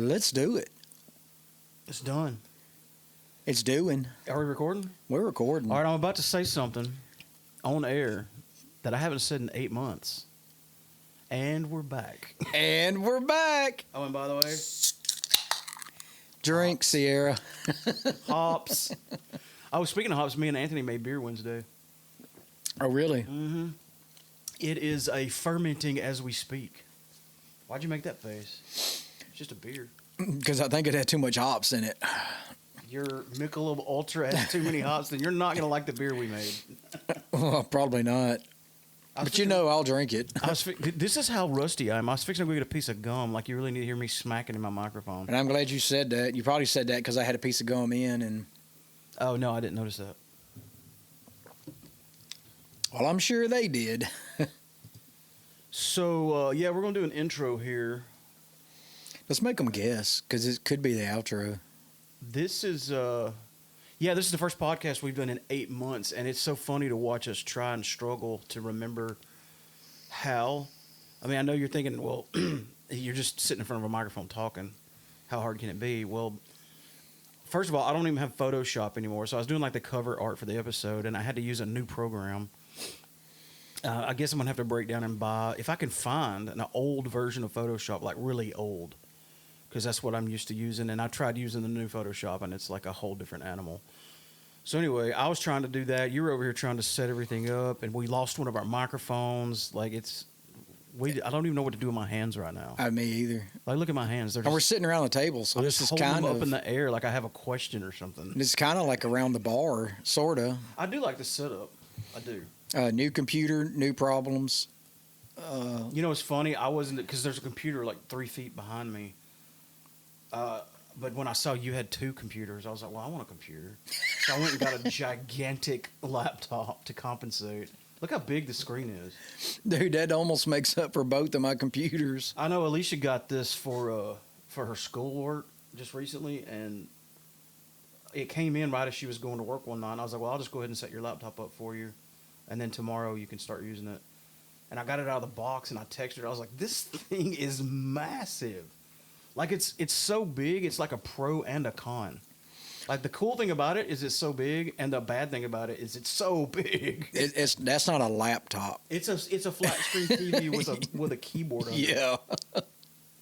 Let's do it. It's done. It's doing. Are we recording? We're recording. All right, I'm about to say something on air that I haven't said in 8 months. And we're back. And we're back. Oh, and by the way, Drink, Sierra. hops. Oh, speaking of hops, me and Anthony made beer Wednesday. Oh, really? Mm-hmm. It is a fermenting as we speak. Why'd you make that face? It's just a beer. Because I think it had too much hops in it. Your Michelob Ultra has too many hops, then you're not going to like the beer we made. Well, probably not. But you know I'll drink it. This is how rusty I am. I was fixing to go get a piece of gum. Like, you really need to hear me smacking in my microphone. And I'm glad you said that. You probably said that because I had a piece of gum in. And Oh, no, I didn't notice that. well, I'm sure they did. So, yeah, we're going to do an intro here. Let's make them guess because it could be the outro. This is, this is the first podcast we've done in 8 months, and it's so funny to watch us try and struggle to remember how. I mean, I know you're thinking, well, you're just sitting in front of a microphone talking. How hard can it be? Well, first of all, I don't even have Photoshop anymore, so I was doing like the cover art for the episode, and I had to use a new program. I guess I'm going to have to break down and buy, if I can find an old version of Photoshop, like really old, because that's what I'm used to using. And I tried using the new Photoshop, and it's like a whole different animal. So anyway, I was trying to do that. You were over here trying to set everything up, and we lost one of our microphones. Like, I don't even know what to do with my hands right now. Me either. Like, look at my hands. And we're sitting around the table, so this is kind of up in the air, like I have a question or something. This is kind of like around the bar, sort of. I do like the setup. I do. New computer, new problems. You know, it's funny. I wasn't, because there's a computer like 3 feet behind me. But when I saw you had 2 computers, I was like, well, I want a computer. So I went and got a gigantic laptop to compensate. Look how big the screen is. Dude, that almost makes up for both of my computers. I know Alicia got this for her schoolwork just recently, and it came in right as she was going to work one night. And I was like, well, I'll just go ahead and set your laptop up for you, and then tomorrow you can start using it. And I got it out of the box, and I texted her. I was like, this thing is massive. Like, it's so big, it's like a pro and a con. Like, the cool thing about it is it's so big, and the bad thing about it is it's so big. That's not a laptop. It's a flat screen TV with a keyboard on it. Yeah.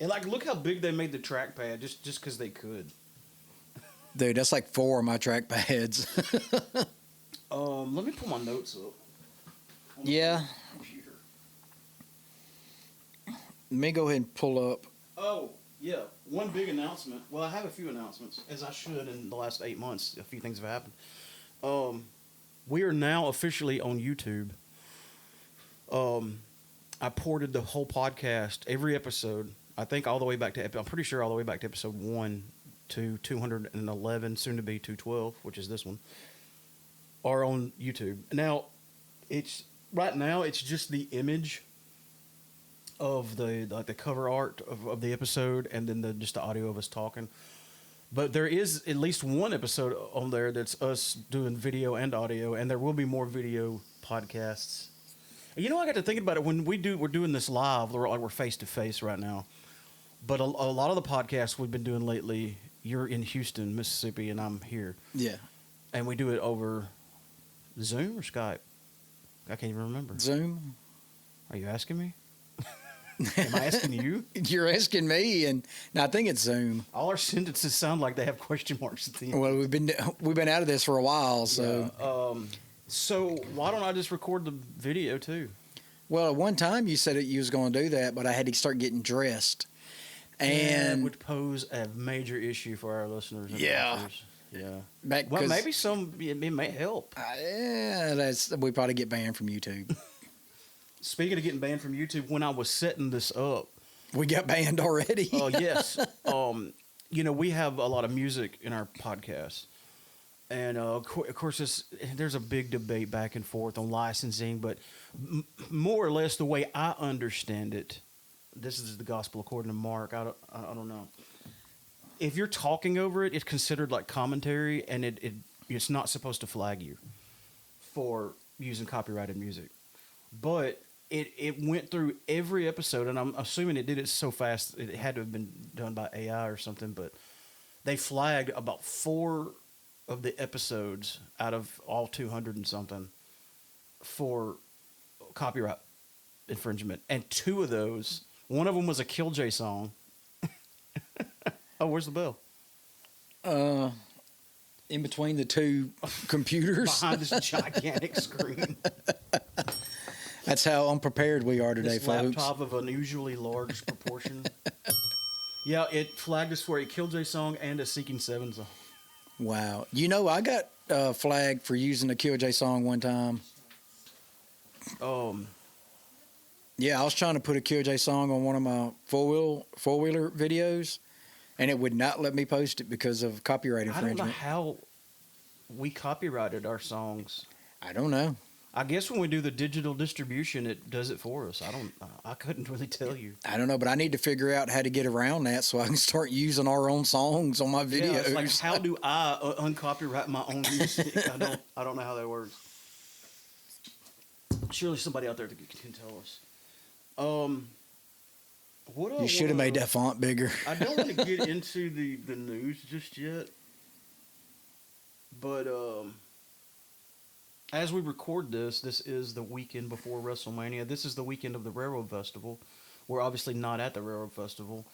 And, like, look how big they made the trackpad just because they could. Dude, that's like 4 of my trackpads. Let me pull my notes up. Yeah. Computer. Let me go ahead and pull up. Oh, yeah. One big announcement. Well, I have a few announcements, as I should in the last 8 months. A few things have happened. We are now officially on YouTube. I ported the whole podcast, every episode, I think all the way back to, I'm pretty sure all the way back to episode 1 to 211, soon to be 212, which is this one, are on YouTube. Now, right now, it's just the image of the cover art of the episode, and then just the audio of us talking. But there is at least one episode on there that's us doing video and audio, and there will be more video podcasts. And I got to thinking about it when we're doing this live. We're face to face right now, but a lot of the podcasts we've been doing lately, you're in Houston, Mississippi, and I'm here. Yeah. And we do it over Zoom or Skype. I can't even remember. Zoom. Are you asking me? Am I asking you? You're asking me, and I think it's Zoom. All our sentences sound like they have question marks at the end. Well, we've been out of this for a while, so. Yeah, so why don't I just record the video too? Well, at one time you said that you was going to do that, but I had to start getting dressed, and it would pose a major issue for our listeners. And yeah, watchers. Yeah. Well, maybe it may help. Yeah, we probably get banned from YouTube. Speaking of getting banned from YouTube, when I was setting this up, we got banned already. Oh yes. We have a lot of music in our podcast, and of course, there's a big debate back and forth on licensing. But more or less, the way I understand it, this is the gospel according to Mark. I don't know. If you're talking over it, it's considered like commentary, and it's not supposed to flag you for using copyrighted music. But it went through every episode, and I'm assuming it did it so fast it had to have been done by AI or something. But they flagged about 4 of the episodes out of all 200 and something for copyright infringement, and 2 of those, one of them was a Killjoy song. Oh, where's the bell? In between the two computers. Behind this gigantic screen. That's how unprepared we are today, This folks. laptop of unusually large proportion. Yeah, it flagged us for a Killjoy song and a Seeking Seven song. Wow. You know, I got flagged for using a Killjoy song one time. Yeah, I was trying to put a Killjoy song on one of my four-wheeler videos, and it would not let me post it because of copyright I don't know infringement. how we copyrighted our songs. I don't know. I guess when we do the digital distribution, it does it for us. I couldn't really tell you. I don't know, but I need to figure out how to get around that so I can start using our own songs on my videos. Yeah, it's like, how do I uncopyright my own music? I don't know how that works. Surely somebody out there can tell us. What You should have made that font bigger. I don't want to get into the news just yet, but as we record this is the weekend before WrestleMania. This is the weekend of the Railroad Festival. We're obviously not at the Railroad Festival,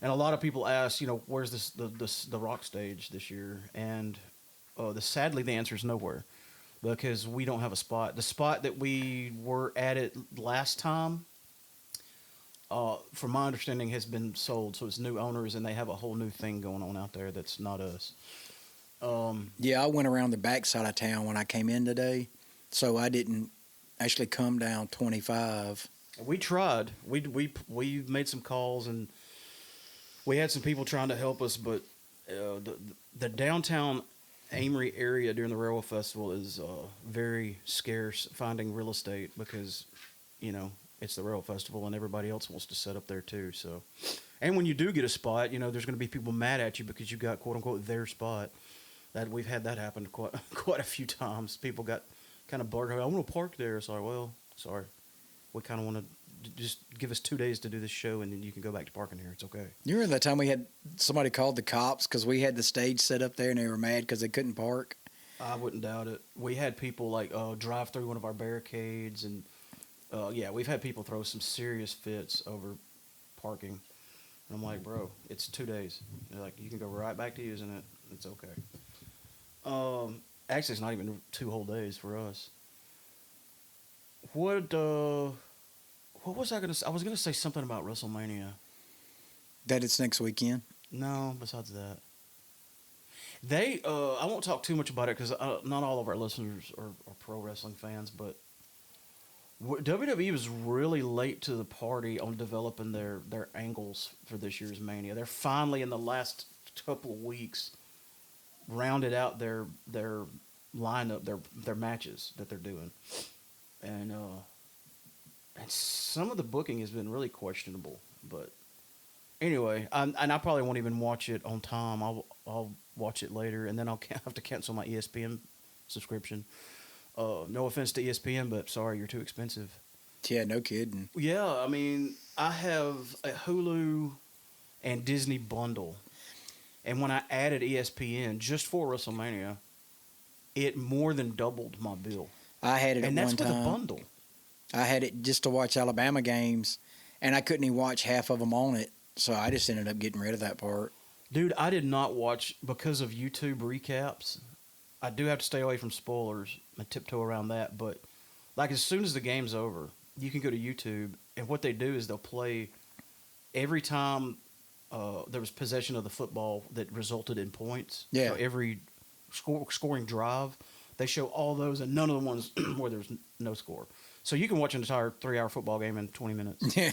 and a lot of people ask, where's the Rock stage this year? And sadly, the answer is nowhere, because we don't have a spot. The spot that we were at it last time, from my understanding, has been sold. So it's new owners, and they have a whole new thing going on out there that's not us. Yeah, I went around the backside of town when I came in today, so I didn't actually come down 25. We tried. We made some calls, and we had some people trying to help us, but the downtown Amory area during the Railroad Festival is very scarce finding real estate, because it's the Railroad Festival and everybody else wants to set up there too. So, and when you do get a spot, there's going to be people mad at you because you got quote unquote their spot. That we've had that happen quite a few times. People got kind of butthurt. I want to park there. It's like, well, sorry, we kind of want to just give us 2 days to do this show, and then you can go back to parking here. It's okay. You remember that time we had somebody called the cops because we had the stage set up there and they were mad because they couldn't park? I wouldn't doubt it. We had people like drive through one of our barricades, and we've had people throw some serious fits over parking. And I'm like, bro, it's 2 days. They're like, you can go right back to using it. It's okay. Actually, it's not even 2 whole days for us. What was I gonna say? I was gonna say something about WrestleMania. That it's next weekend? No, besides that. I won't talk too much about it because not all of our listeners are pro wrestling fans, but WWE was really late to the party on developing their angles for this year's Mania. They're finally, in the last couple of weeks, rounded out their lineup, their matches that they're doing, and some of the booking has been really questionable. But anyway, and I probably won't even watch it on time. I'll watch it later, and then I'll have to cancel my ESPN subscription. No offense to ESPN, but sorry, you're too expensive. Yeah, no kidding. Yeah, I mean, I have a Hulu and Disney bundle. And when I added ESPN just for WrestleMania, it more than doubled my bill. I had it and at that's one with time. a bundle. I had it just to watch Alabama games, and I couldn't even watch half of them on it, so I just ended up getting rid of that part. Dude, I did not watch because of YouTube recaps. I do have to stay away from spoilers and tiptoe around that, but like as soon as the game's over, you can go to YouTube, and what they do is they'll play every time there was possession of the football that resulted in points. Yeah. So every scoring drive, they show all those, and none of the ones where there's no score. So you can watch an entire 3-hour football game in 20 minutes. Yeah.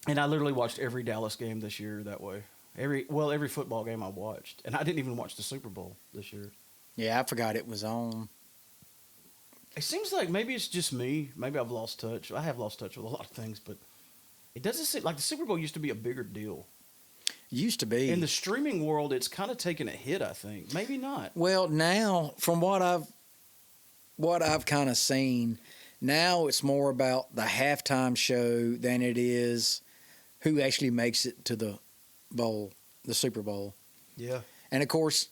And I literally watched every Dallas game this year that way. Every football game I watched. And I didn't even watch the Super Bowl this year. Yeah, I forgot it was on. It seems like maybe it's just me. Maybe I've lost touch. I have lost touch with a lot of things, but it doesn't seem like the Super Bowl used to be a bigger deal. Used to be. In the streaming world, it's kind of taken a hit, I think. Maybe not. Well, now, from what I've kind of seen, Now it's more about the halftime show than it is who actually makes it to the bowl, the Super Bowl. Yeah. And of course,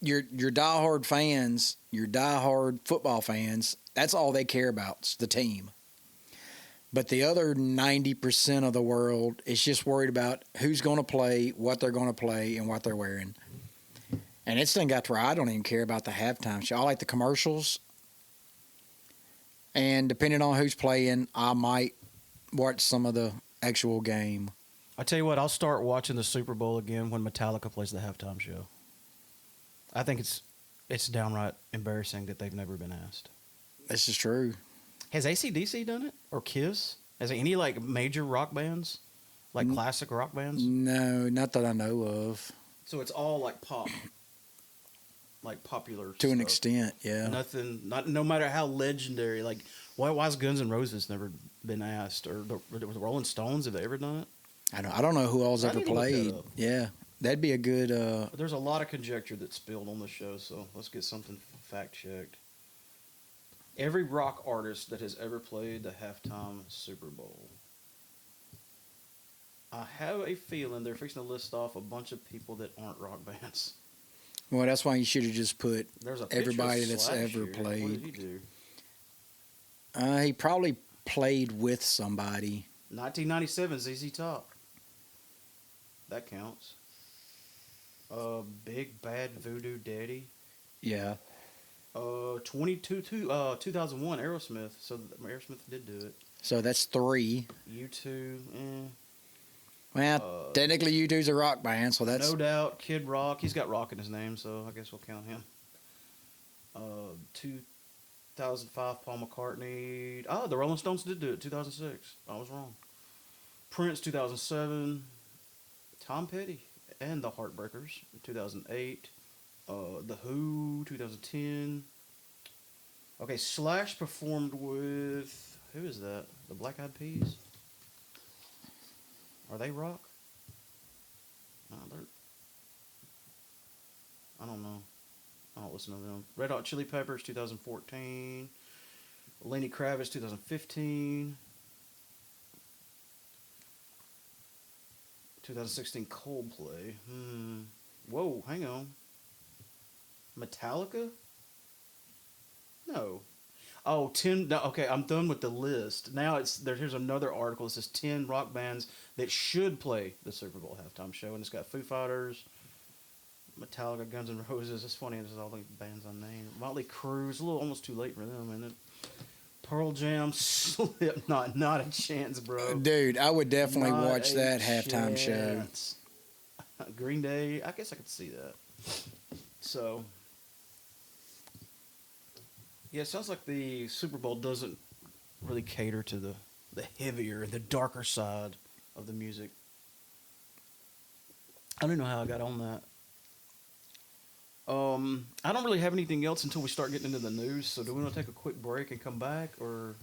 your diehard fans, your diehard football fans, that's all they care about, is the team. But the other 90% of the world is just worried about who's going to play, what they're going to play, and what they're wearing. And it's done got to where I don't even care about the halftime show. I like the commercials. And depending on who's playing, I might watch some of the actual game. I tell you what, I'll start watching the Super Bowl again when Metallica plays the halftime show. I think it's downright embarrassing that they've never been asked. This is true. Has AC/DC done it? Or Kiss? Has any like major rock bands? Like classic rock bands? No, not that I know of. So it's all like pop. Like popular To an stuff. extent, yeah. Nothing, no matter how legendary. Like, why's Guns N' Roses never been asked? Or the Rolling Stones, have they ever done it? I don't know who all's I ever need to look that played. up. Yeah, that'd be a good. There's a lot of conjecture that's spilled on the show, so let's get something fact checked. Every rock artist that has ever played the halftime Super Bowl. I have a feeling they're fixing to list off a bunch of people that aren't rock bands. Well, that's why you should have just put There's a picture of everybody that's Slash ever here. played. What did he do? He probably played with somebody. 1997 ZZ Top. That counts. Big Bad Voodoo Daddy. Yeah. 2001 Aerosmith. So Aerosmith did do it. So that's 3. U2. Well, technically, U2's a rock band, so that's No Doubt. Kid Rock. He's got rock in his name, so I guess we'll count him. 2005 Paul McCartney. Oh, the Rolling Stones did do it. 2006. I was wrong. Prince 2007. Tom Petty and the Heartbreakers 2008. The Who 2010. Okay, Slash performed with who is that? The Black Eyed Peas. Are they rock? No, I don't know. I don't listen to them. Red Hot Chili Peppers 2014. Lenny Kravitz 2015. 2016 Coldplay. Whoa, hang on. Metallica? No. Oh, 10. No, okay, I'm done with the list. Now here's another article. It says 10 rock bands that should play the Super Bowl halftime show, and it's got Foo Fighters, Metallica, Guns N' Roses. It's funny. There's all the bands I named. Motley Crue. It's a little almost too late for them, isn't it? Pearl Jam, Slipknot, not a chance, bro. Dude, I would definitely Not watch a that halftime show. chance. Green Day, I guess I could see that. So, yeah, it sounds like the Super Bowl doesn't really cater to the heavier and the darker side of the music. I don't know how I got on that. I don't really have anything else until we start getting into the news. So, do we want to take a quick break and come back, or?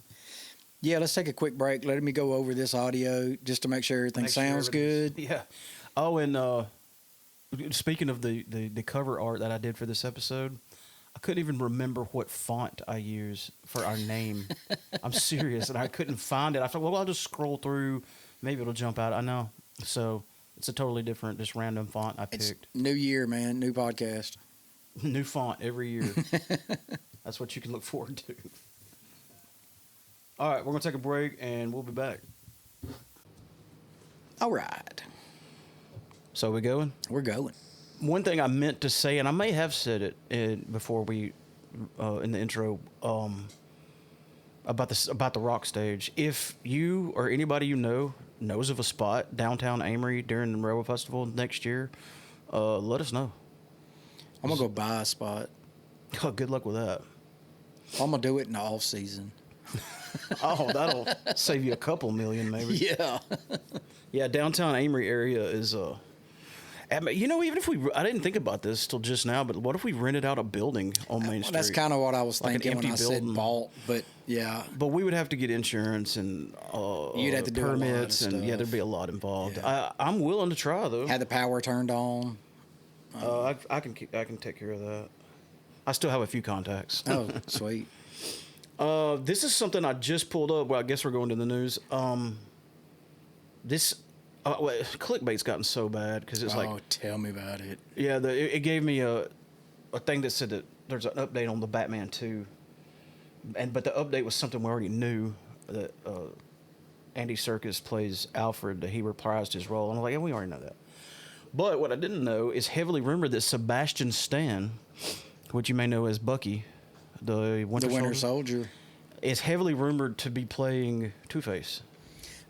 Yeah, let's take a quick break. Let me go over this audio just to make sure everything Make sure sounds good. Yeah. Oh, and speaking of the cover art that I did for this episode, I couldn't even remember what font I use for our name. I'm serious, and I couldn't find it. I thought, well, I'll just scroll through. Maybe it'll jump out. I know. So it's a totally different, just random font I It's picked. new year, man. New podcast. New font every year. That's what you can look forward to. All right, we're going to take a break, and we'll be back. All right. So we going? We're going. One thing I meant to say, and I may have said it before we in the intro, about the rock stage. If you or anybody you know knows of a spot downtown Amory during the Railroad Festival next year, let us know. I'm going to go buy a spot. Oh, good luck with that. I'm going to do it in the off season. Oh, that'll save you a couple million, maybe. Yeah. Yeah, downtown Amory area is you know, even if I didn't think about this till just now, but what if we rented out a building on Main Street? That's kind of what I was Like an thinking when empty I building. said bought, but yeah. But we would have to get insurance and You'd have to do a lot of permits, and yeah, stuff. there'd be a lot involved. Yeah. I'm willing to try though. Had the power turned on. I can take care of that. I still have a few contacts. Oh, sweet. This is something I just pulled up. Well, I guess we're going to the news. Clickbait's gotten so bad because it's like, tell me about it. yeah, it gave me a thing that said that there's an update on the Batman 2, but the update was something we already knew, that Andy Serkis plays Alfred, that he reprised his role, and I'm like, yeah, we already know that. But what I didn't know is heavily rumored that Sebastian Stan, which you may know as Bucky, the Winter Soldier, is heavily rumored to be playing Two-Face.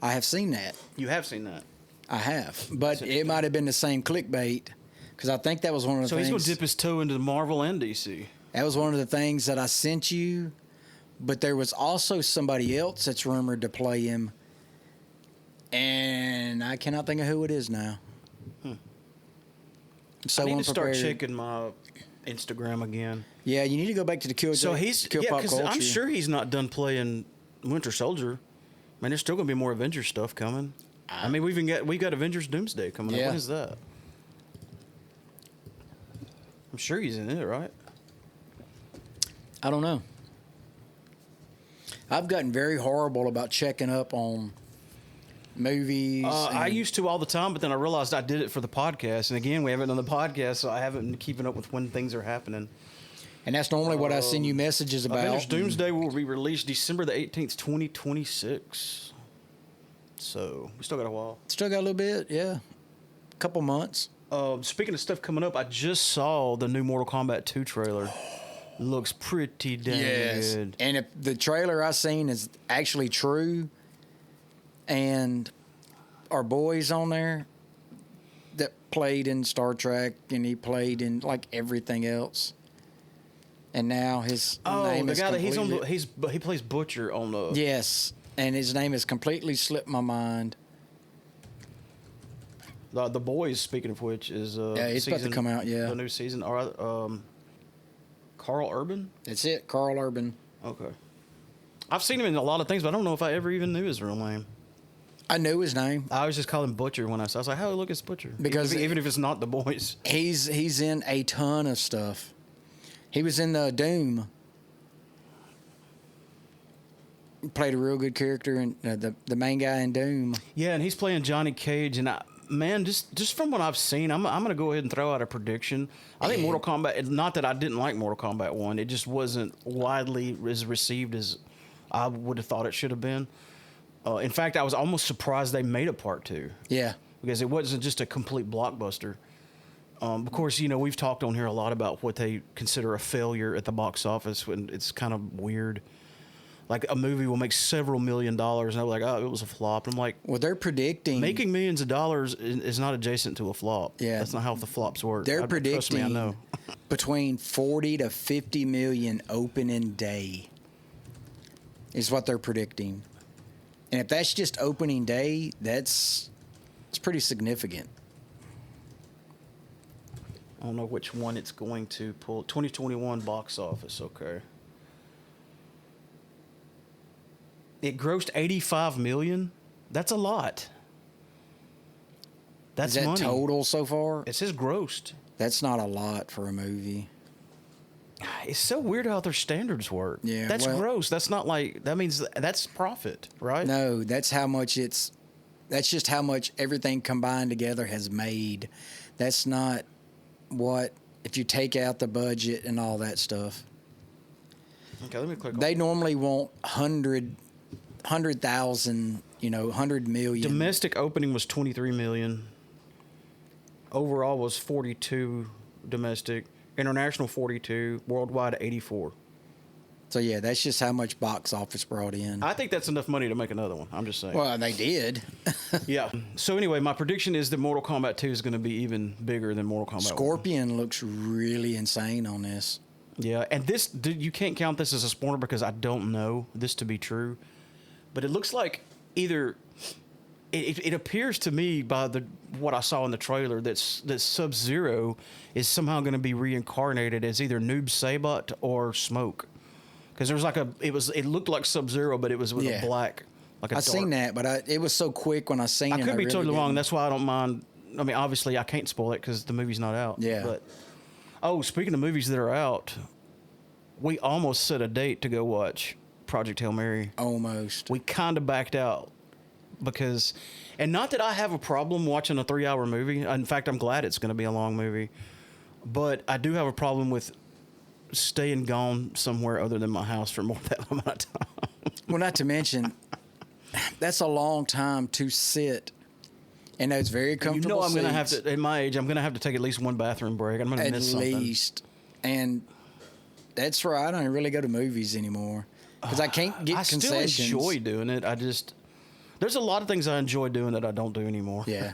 I have seen that. You have seen that. I have, but it might have been the same clickbait because I think that was one of the So things. he's going to dip his toe into Marvel and DC. That was one of the things that I sent you, but there was also somebody else that's rumored to play him, and I cannot think of who it is now. So I need to start checking my Instagram again. Yeah, you need to go back to the Kill. So Pop Culture. I'm sure he's not done playing Winter Soldier. I mean, there's still going to be more Avengers stuff coming. I mean, we got Avengers Doomsday coming up. Yeah. When is that? I'm sure he's in it, right? I don't know. I've gotten very horrible about checking up on movies. I used to all the time, but then I realized I did it for the podcast. And again, we haven't done the podcast, so I haven't been keeping up with when things are happening. And that's normally what I send you messages about. Avengers Doomsday will be released December the 18th, 2026. So we still got a while. Still got a little bit, yeah. Couple months. Speaking of stuff coming up, I just saw the new Mortal Kombat 2 trailer. Looks pretty damn good. And if the trailer I seen is actually true, and our boys on there that played in Star Trek and he played in like everything else, and now his name is he plays Butcher on the yes, and his name has completely slipped my mind. The Boys. Speaking of which, is it's about to come out. Yeah, the new season. All right, Carl Urban. That's it, Carl Urban. Okay, I've seen him in a lot of things, but I don't know if I ever even knew his real name. I knew his name. I always just call him Butcher when I saw. I was like, "How look, it's Butcher." Because even if it's not the Boys, he's in a ton of stuff. He was in the Doom. Played a real good character in the main guy in Doom. Yeah, and he's playing Johnny Cage, and man, just from what I've seen, I'm going to go ahead and throw out a prediction. I think Mortal Kombat, not that I didn't like Mortal Kombat 1, it just wasn't widely as received as I would have thought it should have been. In fact, I was almost surprised they made a part 2. Yeah. Because it wasn't just a complete blockbuster. Of course, we've talked on here a lot about what they consider a failure at the box office, when it's kind of weird. Like, a movie will make several $1 million, and they're like, oh, it was a flop. And I'm like, well, they're predicting making millions of dollars is not adjacent to a flop. Yeah. That's not how the flops work. They're predicting trust me, I know. between 40 to 50 million opening day is what they're predicting. And if that's just opening day, it's pretty significant. I don't know which one it's going to pull. 2021 box office, okay. It grossed $85 million. That's a lot. That's is that money. Total so far? It says grossed. That's not a lot for a movie. It's so weird how their standards work. Yeah, that's gross. That's not like, that means that's profit, right? No, that's how much that's just how much everything combined together has made. That's not what, if you take out the budget and all that stuff. Okay, let me click on They normally want 100,000, 100 million. Domestic opening was 23 million. Overall was 42 domestic. International 42. Worldwide 84. So, yeah, that's just how much box office brought in. I think that's enough money to make another one. I'm just saying. Well, they did. Yeah. So, anyway, my prediction is that Mortal Kombat 2 is going to be even bigger than Mortal Kombat 1. Scorpion looks really insane on this. Yeah. And this, you can't count this as a spoiler because I don't know this to be true. But it looks like either... It appears to me by what I saw in the trailer that Sub-Zero is somehow going to be reincarnated as either Noob Saibot or Smoke, because there was it looked like Sub-Zero, but it was with a black, like a dark. Seen that, but it was so quick when I seen it. I could be really totally wrong. didn't. That's why I don't mind. I mean, obviously I can't spoil it because the movie's not out. Yeah. But speaking of movies that are out, we almost set a date to go watch Project Hail Mary. Almost. We kind of backed out because, and not that I have a problem watching a 3-hour movie. In fact, I'm glad it's going to be a long movie. But I do have a problem with staying gone somewhere other than my house for more than that amount of time. Well, not to mention, that's a long time to sit. And it's very comfortable. I'm going to have seats. to, at my age, I'm going to have to take at least one bathroom break. I'm going to miss something. At least. And that's right. I don't really go to movies anymore because I can't get concessions. Still enjoy doing it. There's a lot of things I enjoy doing that I don't do anymore. Yeah.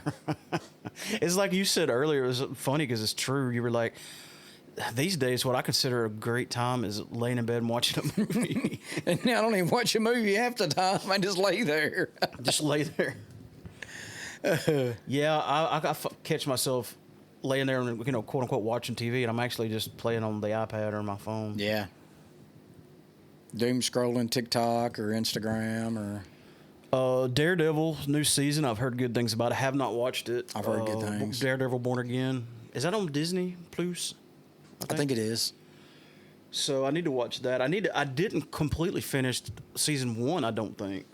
It's like you said earlier. It was funny because it's true. You were like, these days, what I consider a great time is laying in bed and watching a movie. And I don't even watch a movie half the time. I just lay there. Just lay there. Yeah, I catch myself laying there and, quote unquote, watching TV, and I'm actually just playing on the iPad or my phone. Yeah. Doom scrolling TikTok or Instagram or. Daredevil, new season. I've heard good things about it. Have not watched it. I've heard good things. Daredevil Born Again. Is that on Disney Plus? I think it is. So I need to watch that. I didn't completely finish season 1, I don't think.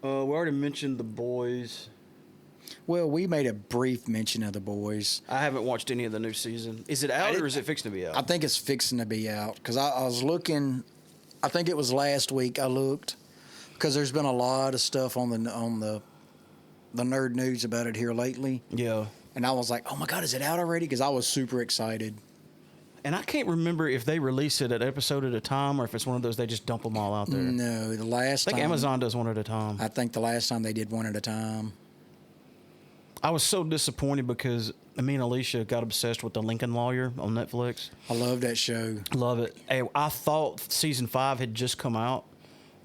We already mentioned The Boys. Well, we made a brief mention of The Boys. I haven't watched any of the new season. Is it out or is it fixing to be out? I think it's fixing to be out because I was looking. I think it was last week I looked because there's been a lot of stuff on the nerd news about it here lately. Yeah. And I was like, oh my God, is it out already? Because I was super excited. And I can't remember if they release it an episode at a time or if it's one of those they just dump them all out there. No, the last time. I think Amazon does one at a time. I think the last time they did one at a time. I was so disappointed because me and Alicia got obsessed with The Lincoln Lawyer on Netflix. I love that show. Love it. Hey, I thought season 5 had just come out,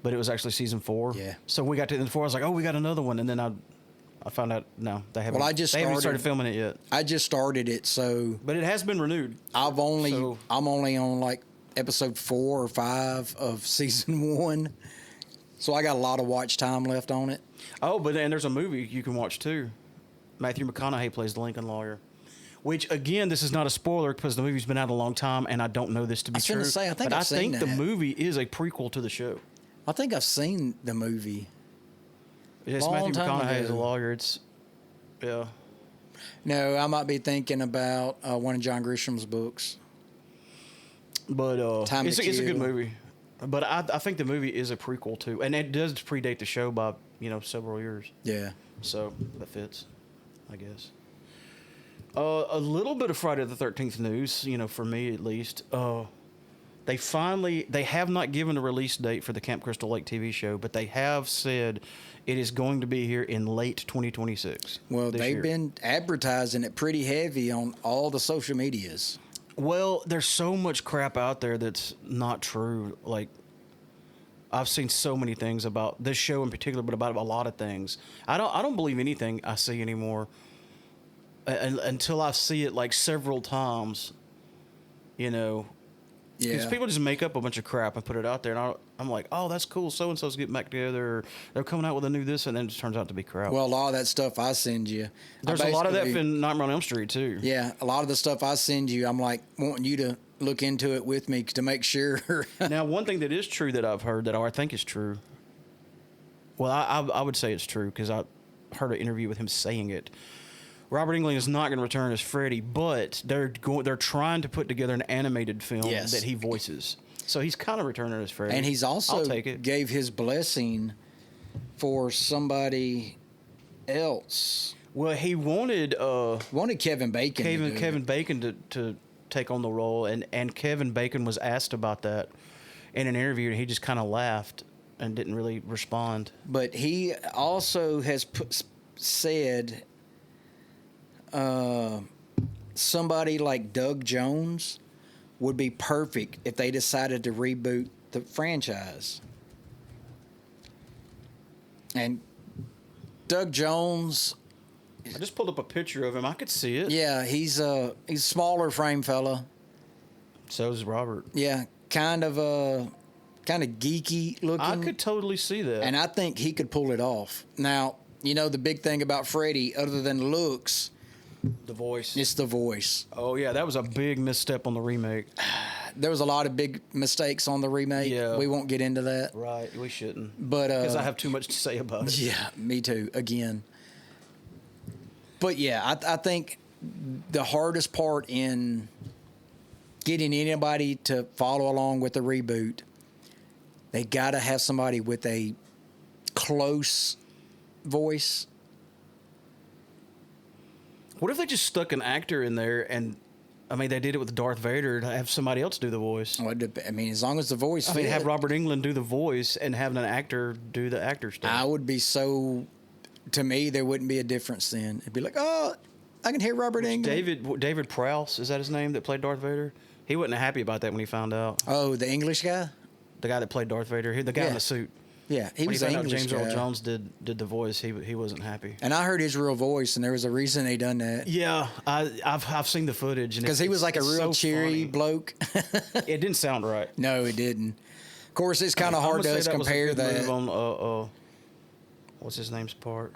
but it was actually season 4. Yeah. So we got to the 4. I was like, oh, we got another one. And then I found out, no, they haven't. Well, they haven't started filming it yet. I just started it, so. But it has been renewed. I'm only on like episode 4 or 5 of season 1. So I got a lot of watch time left on it. Oh, but then there's a movie you can watch too. Matthew McConaughey plays the Lincoln Lawyer. Which, again, this is not a spoiler because the movie's been out a long time, and I don't know this to be true. I was going to say, I think the movie is a prequel to the show. I think I've seen the movie. Yes, Long Matthew time McConaughey ago. is a lawyer. Yeah. No, I might be thinking about one of John Grisham's books. But Time it's to a good Kill. movie. But I think the movie is a prequel to, and it does predate the show by several years. Yeah. So that fits, I guess. A little bit of Friday the 13th news, for me at least. They have not given a release date for the Camp Crystal Lake TV show, but they have said it is going to be here in late 2026. Well, this they've year. been advertising it pretty heavy on all the social medias. Well, there's so much crap out there that's not true. Like, I've seen so many things about this show in particular, but about a lot of things. I don't believe anything I see anymore until I see it like several times. Because Yeah. people just make up a bunch of crap and put it out there, and I'm like, oh, that's cool. So and so's getting back together. Or they're coming out with a new this, and then it just turns out to be crap. Well, a lot of that stuff I send you. There's a lot of that in Nightmare on Elm Street too. Yeah, a lot of the stuff I send you, I'm like wanting you to look into it with me to make sure. Now, one thing that is true that I've heard that I think is true. Well, I would say it's true because I heard an interview with him saying it. Robert Englund is not going to return as Freddy, but they're trying to put together an animated film Yes. that he voices. So he's kind of returning as Freddy. And he's also I'll take it. gave his blessing for somebody else. Well, he wanted Kevin Bacon. to do it. Kevin Bacon to take on the role, and Kevin Bacon was asked about that in an interview, and he just kind of laughed and didn't really respond. But he also has said somebody like Doug Jones would be perfect if they decided to reboot the franchise. And Doug Jones, I just pulled up a picture of him. I could see it. yeah, he's a smaller frame fella. So is Robert. Yeah, kind of geeky looking. I could totally see that. And I think he could pull it off. Now, the big thing about Freddy, other than looks, the voice. it's the voice. Oh, yeah, that was a big misstep on the remake. there was a lot of big mistakes on the remake. Yeah. We won't get into that. Right, we shouldn't. But Because I have too much to say about it. yeah, me too. Again. But yeah, I think the hardest part in getting anybody to follow along with the reboot, they got to have somebody with a close voice. What if they just stuck an actor in there and, I mean, they did it with Darth Vader to have somebody else do the voice? I mean, as long as the voice I mean, fit, have Robert Englund do the voice and have an actor do the actor stuff. I would be so. To me, there wouldn't be a difference then. It'd be like, oh, I can hear Robert Englund. David Prowse, is that his name, that played Darth Vader? He wasn't happy about that when he found out. Oh, the English guy? The guy that played Darth Vader, the guy in Yeah. the suit. Yeah, he When was he an found out English James guy. Earl Jones did the voice, he wasn't happy. And I heard his real voice, and there was a reason they done that. Yeah, I've seen the footage, and Because he was like a it's real so cheery funny. bloke. It didn't sound right. No, it didn't. Of course, it's kind of I'm hard gonna to say that was a compare good that. move on what's his name's part?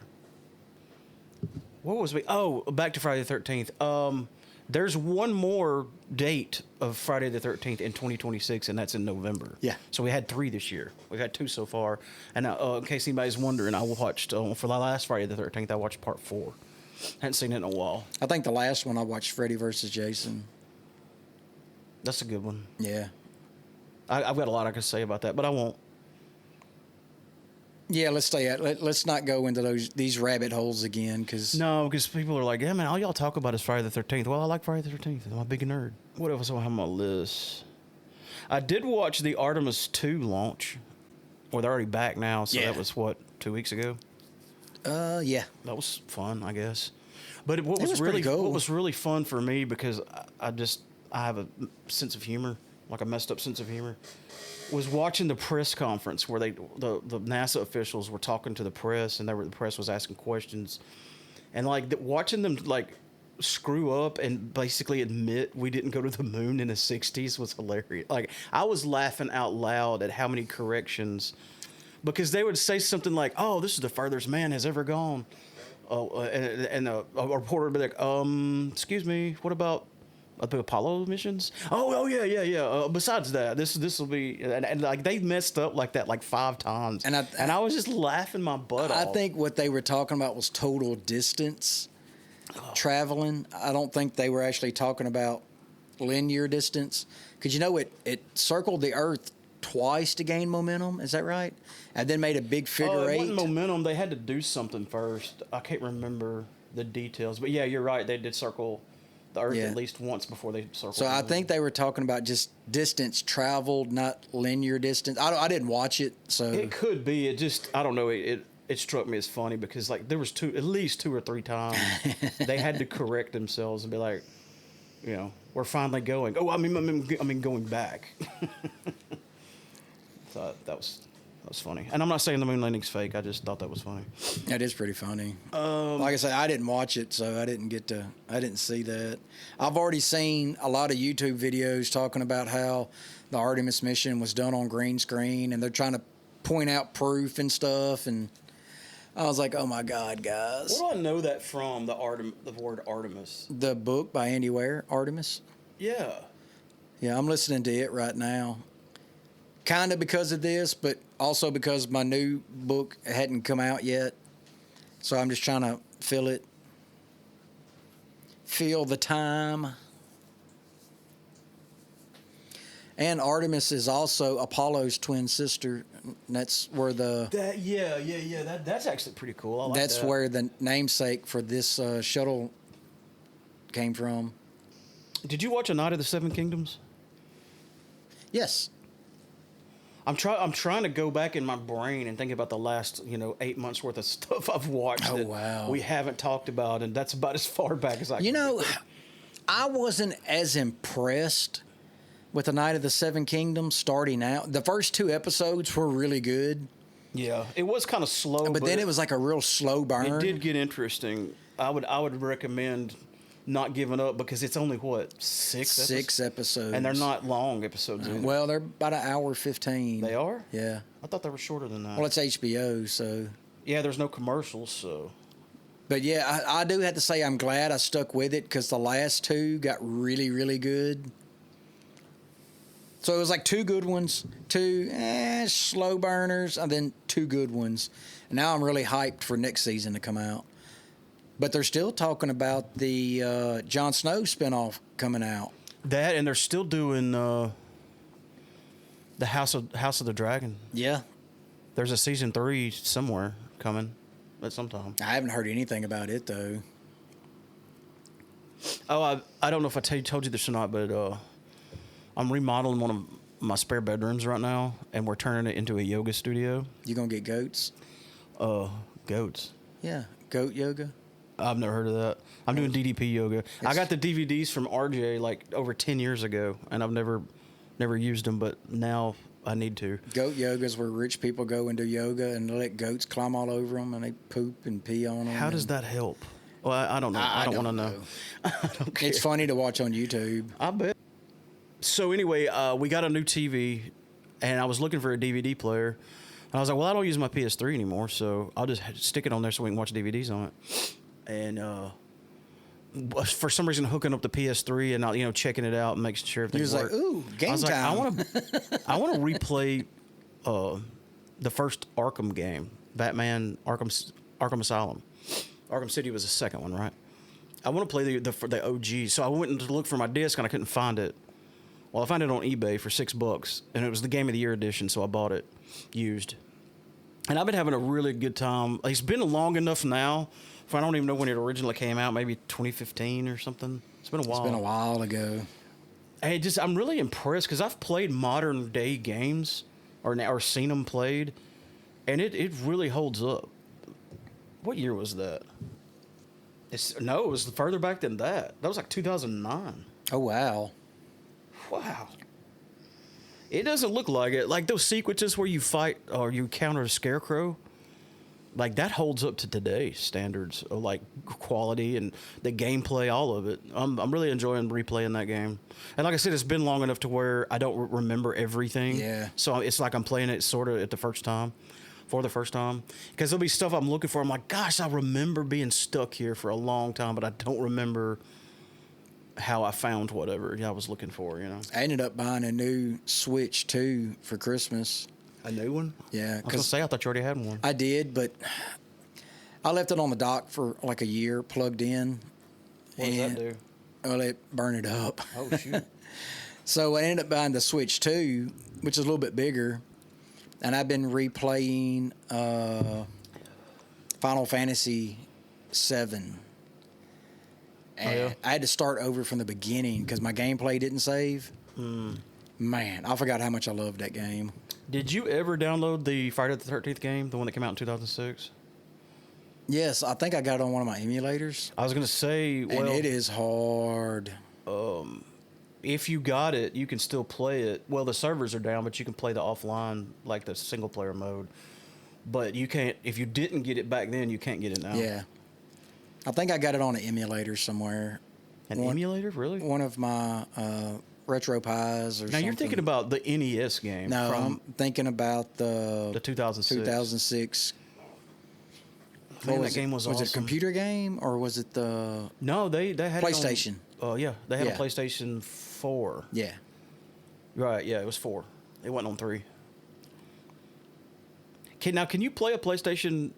What was we? Oh, back to Friday the 13th. There's one more date of Friday the 13th in 2026, and that's in November. Yeah. So we had 3 this year. We've had 2 so far. And in case anybody's wondering, I watched for the last Friday the 13th. I watched part 4. Hadn't seen it in a while. I think the last one I watched, Freddy versus Jason. That's a good one. Yeah. I've got a lot I could say about that, but I won't. Yeah, let's not go into these rabbit holes again, because No, because people are like, yeah, man, all y'all talk about is Friday the 13th. Well, I like Friday the 13th. I'm a big nerd. What else do I have on my list? I did watch the Artemis 2 launch. Well, they're already back now, so Yeah. that was, 2 weeks ago? yeah. That was fun, I guess. But what It was was really pretty cool. what was really fun for me, because I have a sense of humor, like a messed up sense of humor, was watching the press conference where the NASA officials were talking to the press, and the press was asking questions, and watching them screw up and basically admit we didn't go to the moon in the 60s was hilarious. Like, I was laughing out loud at how many corrections, because they would say something like, "Oh, this is the furthest man has ever gone," and a reporter would be like, "Excuse me, what about the Apollo missions?" Oh yeah. Besides that, this will be, and like they messed up like that 5 times, And I was just laughing my butt off. I think what they were talking about was total distance traveling. I don't think they were actually talking about linear distance, because it circled the Earth twice to gain momentum. Is that right? And then made a big figure it eight. wasn't momentum. They had to do something first. I can't remember the details, but yeah, you're right. They did circle the Earth Yeah. at least once before they circled. So the I moon. think they were talking about just distance traveled, not linear distance. I didn't watch it, so It could be. It just, I don't know. It struck me as funny because there was at least 2 or 3 times they had to correct themselves and be like, we're finally going. Oh, I mean going back. So that was funny. And I'm not saying the moon landing's fake. I just thought that was funny. that is pretty funny. Like I say, I didn't watch it, so I didn't see that. I've already seen a lot of YouTube videos talking about how the Artemis mission was done on green screen, and they're trying to point out proof and stuff, and I was like, oh my God, guys. What do I know that from, the word Artemis? The book by Andy Weir, Artemis. Yeah. Yeah, I'm listening to it right now. Kind of because of this, but also because my new book hadn't come out yet. So I'm just trying to feel the time. And Artemis is also Apollo's twin sister. That's where That's actually pretty cool. I like that's that. where the namesake for this shuttle came from. Did you watch A Night of the Seven Kingdoms? Yes. I'm trying to go back in my brain and think about the last 8 months worth of stuff I've watched Oh, that wow. we haven't talked about, and that's about as far back as I can. I wasn't as impressed with The Night of the Seven Kingdoms starting out. The first 2 episodes were really good, Yeah, it was kind of slow, but then it was like a real slow burn. It did get interesting. I would recommend not giving up, because it's only 6 episodes. and they're not long episodes either. Well, they're about 1:15. They are? Yeah. I thought they were shorter than that. Well, it's HBO, so. Yeah, there's no commercials, so. But yeah, I do have to say I'm glad I stuck with it, because the last 2 got really, really good. So it was like 2 good ones, 2 slow burners, and then 2 good ones. And now I'm really hyped for next season to come out. But they're still talking about the Jon Snow spinoff coming out. That, and they're still doing the House of the Dragon. Yeah. There's a season 3 somewhere coming at some time. I haven't heard anything about it, though. Oh, I don't know if I told you this or not, but I'm remodeling one of my spare bedrooms right now, and we're turning it into a yoga studio. You going to get goats? Goats. Yeah, goat yoga. I've never heard of that. I'm doing DDP yoga. I got the DVDs from RJ like over 10 years ago, and I've never used them, but now I need to. Goat yoga is where rich people go and do yoga and let goats climb all over them, and they poop and pee on them. How does that help? Well, I don't know. I don't want to know. I don't care. It's funny to watch on YouTube. I bet. So anyway, we got a new TV, and I was looking for a DVD player. And I was like, well, I don't use my PS3 anymore, so I'll just stick it on there so we can watch DVDs on it. And for some reason, hooking up the PS3 and checking it out and making sure everything He was worked. like, ooh, game I was time. like, I want to replay the first Arkham game, Batman Arkham Asylum. Arkham City was the second one, right? I want to play the OG. So I went to look for my disc and I couldn't find it. Well, I found it on eBay for $6, and it was the Game of the Year edition, so I bought it used. And I've been having a really good time. It's been long enough now. I don't even know when it originally came out, maybe 2015 or something. It's been a while. It's been a while ago. I'm really impressed because I've played modern day games or seen them played, and it really holds up. What year was that? It was further back than that. That was like 2009. Oh, wow. Wow. It doesn't look like it. Like those sequences where you fight or you counter a scarecrow, like that holds up to today's standards of like quality and the gameplay, all of it. I'm really enjoying replaying that game. And like I said, it's been long enough to where I don't remember everything. Yeah. So it's like I'm playing it sort of for the first time. Because there'll be stuff I'm looking for. I'm like, gosh, I remember being stuck here for a long time, but I don't remember how I found whatever I was looking for, I ended up buying a new Switch 2 for Christmas. A new one? Yeah. I was going to say, I thought you already had one. I did, but I left it on the dock for like a year plugged in. What does that do? Well, it burned it up. Oh, shoot. So I ended up buying the Switch 2, which is a little bit bigger. And I've been replaying Final Fantasy 7. And I had to start over from the beginning because my gameplay didn't save. Man, I forgot how much I loved that game. Did you ever download the Friday the 13th game, the one that came out in 2006? Yes, I think I got it on one of my emulators. I was going to say, well, And it is hard. if you got it, you can still play it. Well, the servers are down, but you can play the offline, like the single player mode. But you can't, if you didn't get it back then, you can't get it now. Yeah. I think I got it on an emulator somewhere. An emulator? Really? One of my Retro Pies or Now, something. you're thinking about the NES game. No, from I'm thinking about the 2006. 2006. Man, Was that game was awesome. Was it a computer game or was it the No, they had PlayStation? Oh, yeah. They had Yeah. a PlayStation 4. Yeah. Right, yeah, it was 4. It wasn't on 3. Can you play a PlayStation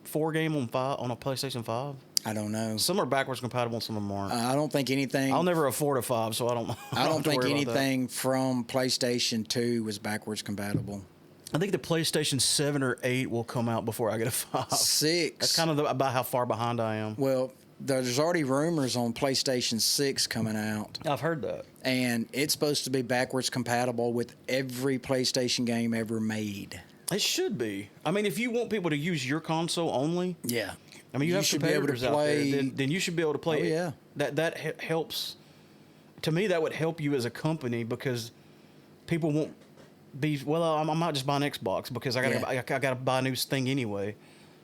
4 game on a PlayStation 5? I don't know. Some are backwards compatible, some of them aren't. I don't think anything. I'll never afford a 5, so I don't. I don't have to think worry about that. anything from PlayStation 2 was backwards compatible. I think the PlayStation 7 or 8 will come out before I get a 5. 6. That's kind of about how far behind I am. Well, there's already rumors on PlayStation 6 coming out, I've heard that. and it's supposed to be backwards compatible with every PlayStation game ever made. It should be. I mean, if you want people to use your console only, Yeah. I mean, you have should be able to competitors out play. there, then you should be able to play. Oh, it. yeah. That helps. To me, that would help you as a company because people won't be. Well, I might just buy an Xbox because I gotta buy a new thing anyway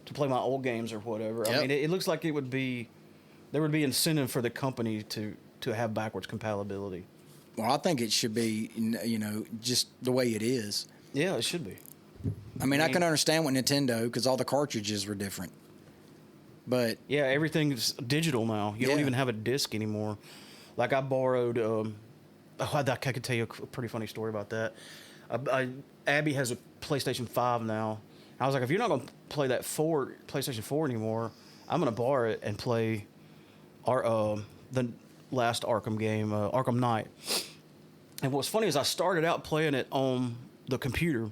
to play my old games or whatever. I Yep. mean, it looks like there would be incentive for the company to have backwards compatibility. Well, I think it should be, just the way it is. Yeah, it should be. I mean, I can understand with Nintendo because all the cartridges were different. But Yeah, everything's digital now. You don't Yeah. even have a disc anymore. Like I borrowed Oh, I could tell you a pretty funny story about that. Abby has a PlayStation 5 now. I was like, if you're not going to play that PlayStation 4 anymore, I'm going to borrow it and play the last Arkham game, Arkham Knight. And what's funny is I started out playing it on the computer,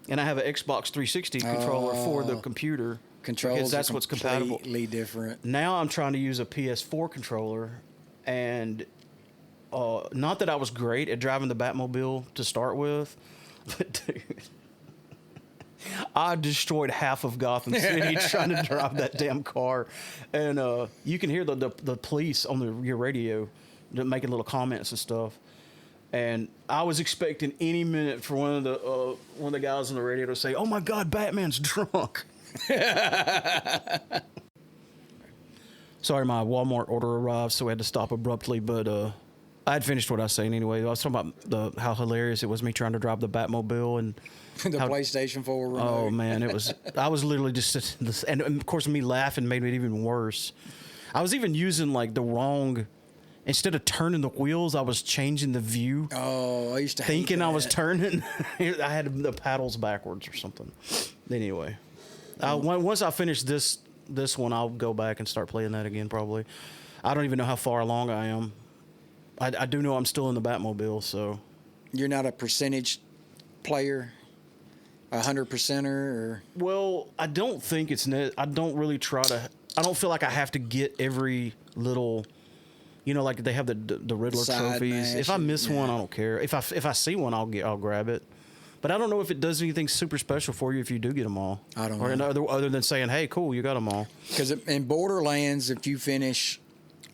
and I have an Xbox 360 controller for the computer. Controls because that's are what's compatible. completely different. Now I'm trying to use a PS4 controller, and not that I was great at driving the Batmobile to start with, but dude, I destroyed half of Gotham City trying to drive that damn car, and you can hear the police on your radio making little comments and stuff. And I was expecting any minute for one of the guys on the radio to say, "Oh my God, Batman's drunk." Sorry, my Walmart order arrived, so we had to stop abruptly. But I had finished what I was saying anyway. I was talking about how hilarious it was me trying to drive the Batmobile and The PlayStation 4 remote. oh man, it was. I was literally just, and of course me laughing made it even worse. I was even using like the wrong. Instead of turning the wheels, I was changing the view. Oh, I used to hate Thinking I was that. turning. I had the paddles backwards or something. Anyway, once I finish this one, I'll go back and start playing that again probably. I don't even know how far along I am. I do know I'm still in the Batmobile, so. You're not a percentage player? 100%er? Or? Well, I don't think it's I don't really try to. I don't feel like I have to get every little. You know, like they have the Riddler Side trophies. If I miss one, I don't care. If I see one, I'll grab it. But I don't know if it does anything super special for you if you do get them all. I don't know. Or other than saying, "Hey, cool, you got them all." Because in Borderlands, if you finish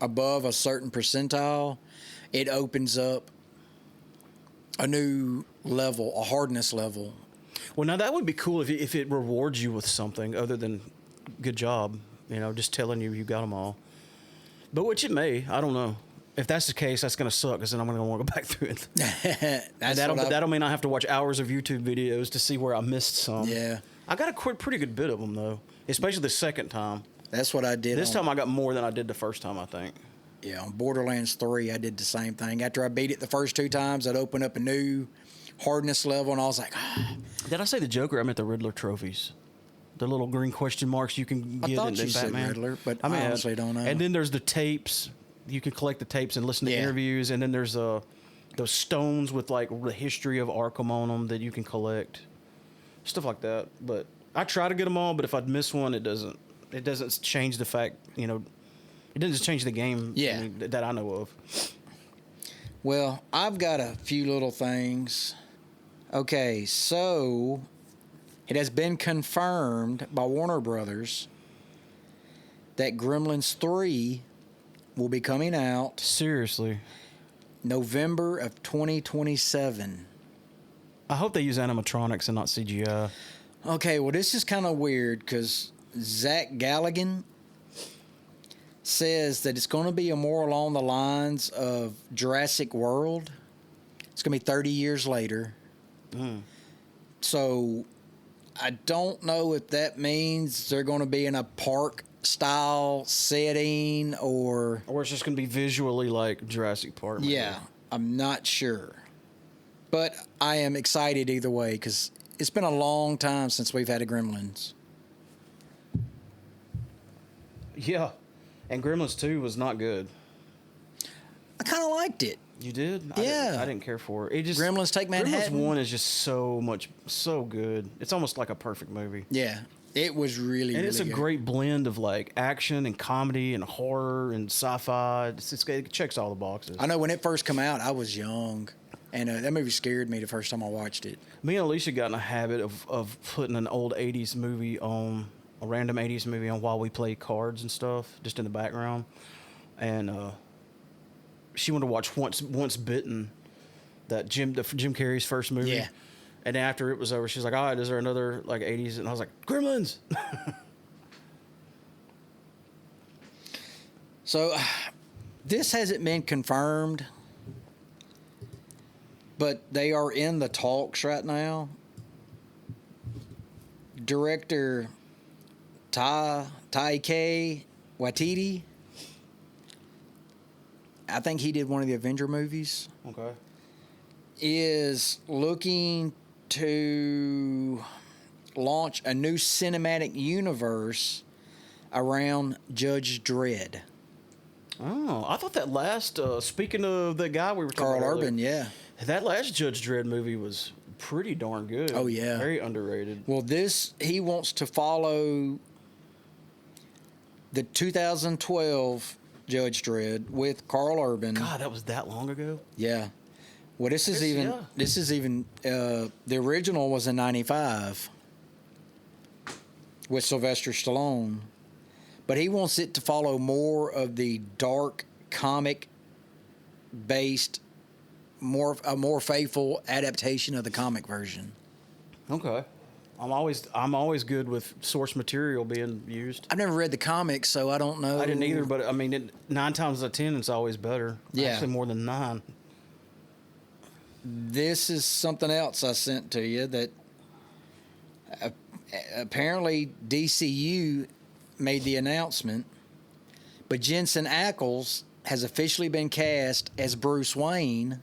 above a certain percentile, it opens up a new level, a hardness level. Well, now that would be cool if it rewards you with something other than good job. You know, just telling you got them all. But which it may, I don't know. If that's the case, that's going to suck because then I'm going to want to go back through it. That'll mean I have to watch hours of YouTube videos to see where I missed some. Yeah. I got a pretty good bit of them, though, especially the second time. That's what I did. This time I got more than I did the first time, I think. Yeah, on Borderlands 3, I did the same thing. After I beat it the first 2 times, I'd open up a new hardness level, and I was like, ah. Did I say the Joker? I meant the Riddler trophies. The little green question marks you can get thought in you said Batman. Riddler, but I honestly don't know. And then there's the tapes. You can collect the tapes and listen to interviews. And then there's those stones with like the history of Arkham on them that you can collect. Stuff like that. But I try to get them all, but if I'd miss one, it doesn't change the fact, you know, it doesn't change the game that I know of. Well, I've got a few little things. Okay, so it has been confirmed by Warner Brothers that Gremlins 3 will be coming out Seriously. November of 2027. I hope they use animatronics and not CGI. Okay, well, this is kind of weird because Zach Galligan says that it's going to be more along the lines of Jurassic World. It's going to be 30 years later. So I don't know if that means they're going to be in a park-style setting or it's just going to be visually like Jurassic Park. Maybe. Yeah, I'm not sure. But I am excited either way because it's been a long time since we've had a Gremlins. Yeah. And Gremlins 2 was not good. I kind of liked it. You did? Yeah. I didn't care for it. Gremlins Take Manhattan. Gremlins 1 is just so good. It's almost like a perfect movie. Yeah, it was really, And it's a good. great blend of like action and comedy and horror and sci-fi. It checks all the boxes. I know when it first came out, I was young, and that movie scared me the first time I watched it. Me and Alicia got in a habit of putting an old 80s movie on, a random 80s movie on while we play cards and stuff, just in the background. And she wanted to watch Once Bitten, that Jim Carrey's first movie. Yeah. And after it was over, she's like, all right, is there another like 80s? And I was like, Gremlins! So, this hasn't been confirmed, but they are in the talks right now. Director Taika Waititi, I think he did one of the Avenger movies. Okay. is looking to launch a new cinematic universe around Judge Dredd. Oh, I thought that last. Speaking of the guy we were talking Carl about earlier, Urban, yeah. that last Judge Dredd movie was pretty darn good. Oh, yeah. Very underrated. Well, he wants to follow the 2012 Judge Dredd with Carl Urban. God, that was that long ago. Yeah. Well, this is even the original was in '95 with Sylvester Stallone, but he wants it to follow more of the dark comic based, a more faithful adaptation of the comic version. Okay. I'm always good with source material being used. I've never read the comics, so I don't know. I didn't either, but I mean, 9 times out of 10, it's always better. Yeah. Actually, more than 9. This is something else I sent to you that apparently DCU made the announcement, but Jensen Ackles has officially been cast as Bruce Wayne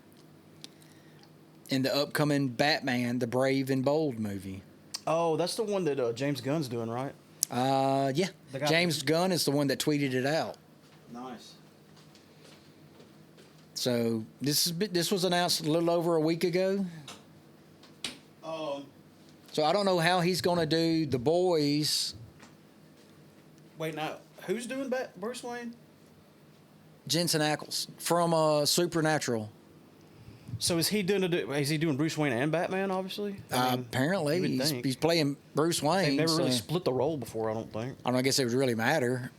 in the upcoming Batman: The Brave and Bold movie. Oh, that's the one that James Gunn's doing, right? Yeah. The guy- James Gunn is the one that tweeted it out. Nice. So this was announced a little over a week ago. So I don't know how he's going to do The Boys. Wait, now, who's doing Bruce Wayne? Jensen Ackles from Supernatural. So is he doing Bruce Wayne and Batman, obviously? I mean, Apparently, you would think. he's playing Bruce Wayne. They've never really so split the role before, I don't think. I don't guess it would really matter.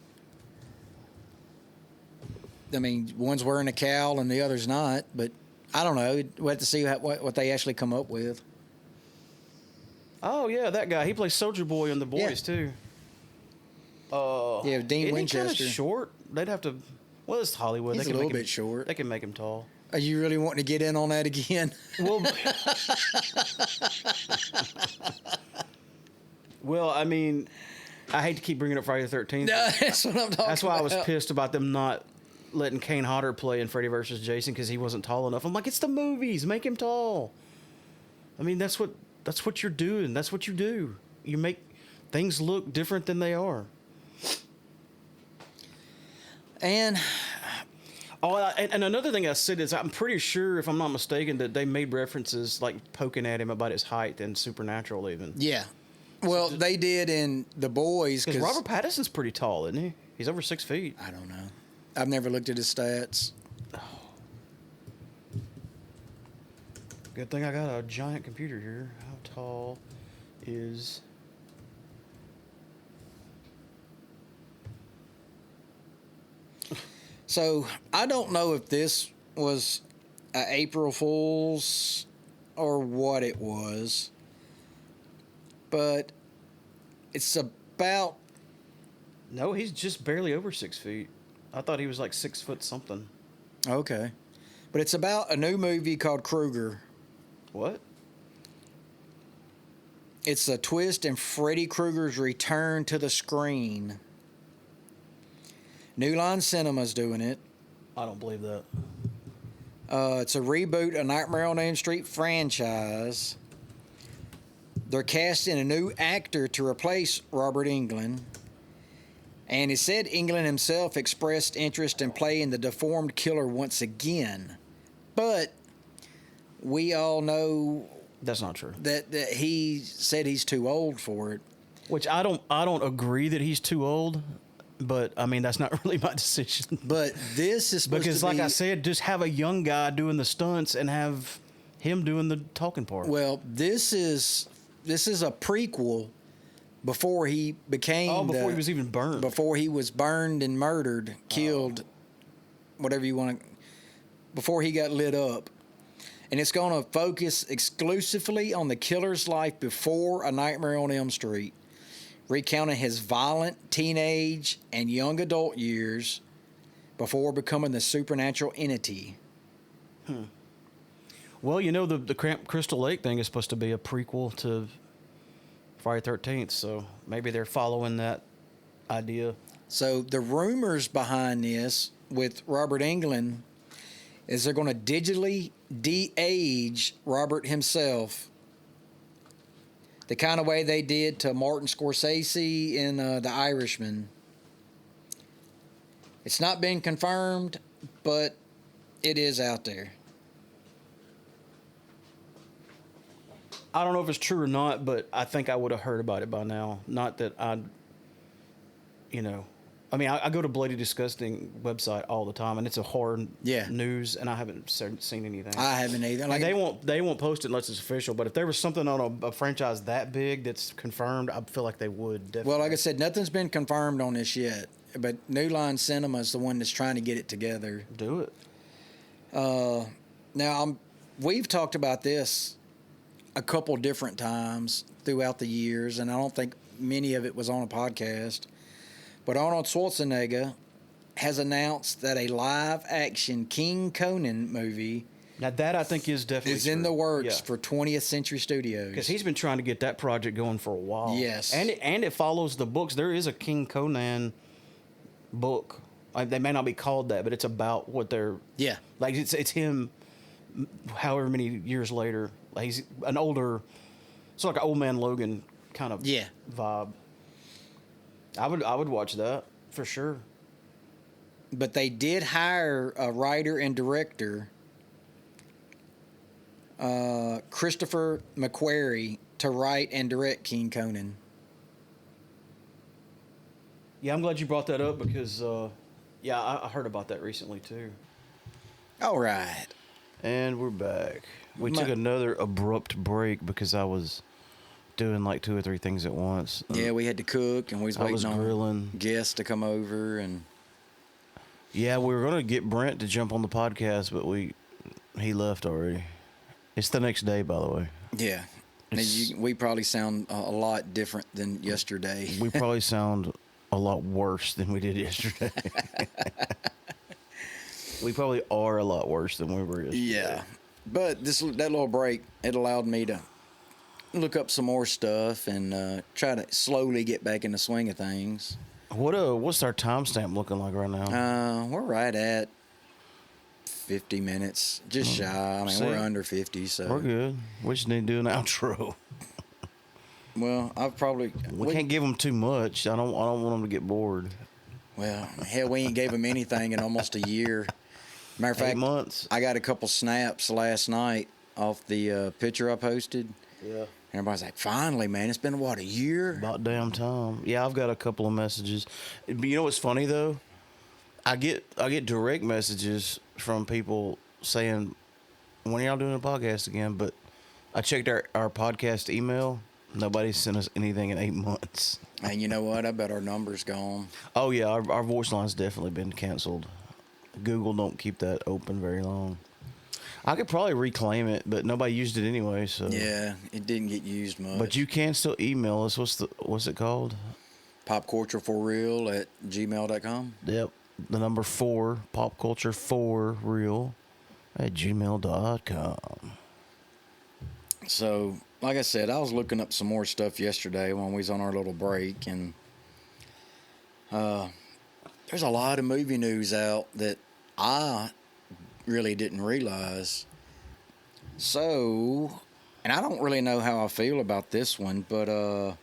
I mean, one's wearing a cowl and the other's not, but I don't know. We'll have to see what they actually come up with. Oh, yeah, that guy. He plays Soldier Boy in The Boys, Yeah. too. Yeah, Dean Isn't Winchester. he kind of short? They'd have to... Well, it's Hollywood. He's They a can little make him- bit short. They can make him tall. Are you really wanting to get in on that again? Well, well, I mean, I hate to keep bringing up Friday the 13th. No, that's what I'm talking about. That's why I was pissed about them not letting Kane Hodder play in Freddy vs. Jason because he wasn't tall enough. I'm like, it's the movies. Make him tall. I mean, that's what you're doing. That's what you do. You make things look different than they are. And Oh, and another thing I said is I'm pretty sure, if I'm not mistaken, that they made references like poking at him about his height in Supernatural even. yeah, well, they did in The Boys Because Robert Pattinson's pretty tall, isn't he? He's over 6 feet. I don't know. I've never looked at his stats. Good thing I got a giant computer here. How tall is... So I don't know if this was a April Fool's or what it was, but it's about No, he's just barely over 6 feet. I thought he was like 6 foot something. okay, but it's about a new movie called Krueger. What? It's a twist in Freddy Krueger's return to the screen. New Line Cinema's doing it. I don't believe that. It's a reboot of Nightmare on Elm Street franchise. They're casting a new actor to replace Robert Englund. And it said Englund himself expressed interest in playing the deformed killer once again. But we all know That's not true. that he said he's too old for it. Which I don't agree that he's too old, but I mean that's not really my decision. But this is supposed Because to be, like I said, just have a young guy doing the stunts and have him doing the talking part. well, this is a prequel before he became before he was even burned. before he was burned and murdered, killed, whatever you want to, before he got lit up. And it's going to focus exclusively on the killer's life before A Nightmare on Elm Street, recounting his violent teenage and young adult years before becoming the supernatural entity. Well, you know, the Crystal Lake thing is supposed to be a prequel to Friday 13th, so maybe they're following that idea. So the rumors behind this with Robert Englund is they're going to digitally de-age Robert himself the kind of way they did to Martin Scorsese in The Irishman. It's not been confirmed, but it is out there. I don't know if it's true or not, but I think I would have heard about it by now. Not that I go to Bloody Disgusting website all the time, and it's a horror news, and I haven't seen anything. I haven't either. Like, they won't post it unless it's official. But if there was something on a franchise that big that's confirmed, I feel like they would definitely. Well, like I said, nothing's been confirmed on this yet. But New Line Cinema is the one that's trying to get it together. Do it. Now, we've talked about this a couple different times throughout the years, and I don't think many of it was on a podcast. But Arnold Schwarzenegger has announced that a live-action King Conan movie Now that I think is definitely is in the works Yeah. for 20th Century Studios. Because he's been trying to get that project going for a while. Yes. And it follows the books. There is a King Conan book. They may not be called that, but it's about what they're... Yeah. Like, it's him however many years later. Like, he's an older... It's like an Old Man Logan kind of vibe. I would watch that, for sure. But they did hire a writer and director, Christopher McQuarrie, to write and direct King Conan. Yeah, I'm glad you brought that up because, I heard about that recently, too. All right. And we're back. We took another abrupt break because I was doing like 2 or 3 things at once. Yeah, we had to cook, and we was I waiting was on grilling. guests to come over, and Yeah, we were going to get Brent to jump on the podcast, but he left already. It's the next day, by the way. yeah. And we probably sound a lot different than yesterday. We probably sound a lot worse than we did yesterday. We probably are a lot worse than we were yesterday. Yeah. But that little break, it allowed me to look up some more stuff and try to slowly get back in the swing of things. What's our timestamp looking like right now? We're right at 50 minutes, just shy. I mean, See? we're under 50, so We're good. We just need to do an outro. Well, I've probably We can't give them too much. I don't want them to get bored. Well, hell, we ain't gave them anything in almost a year. Matter of 8 fact, months. I got a couple snaps last night off the picture I posted. Yeah. And everybody's like, finally, man, it's been, a year? About damn time. Yeah, I've got a couple of messages. But you know what's funny though? I get direct messages from people saying, when are y'all doing a podcast again? But I checked our podcast email. Nobody sent us anything in 8 months. And you know what? I bet our number's gone. Oh yeah, our voice line's definitely been canceled. Google don't keep that open very long. I could probably reclaim it, but nobody used it anyway. So Yeah, it didn't get used much. But you can still email us. What's it called? popcultureforreal@gmail.com. Yep. The number 4, popculture4real@gmail.com. So, like I said, I was looking up some more stuff yesterday when we was on our little break, and there's a lot of movie news out that I really didn't realize. So, and I don't really know how I feel about this one, but the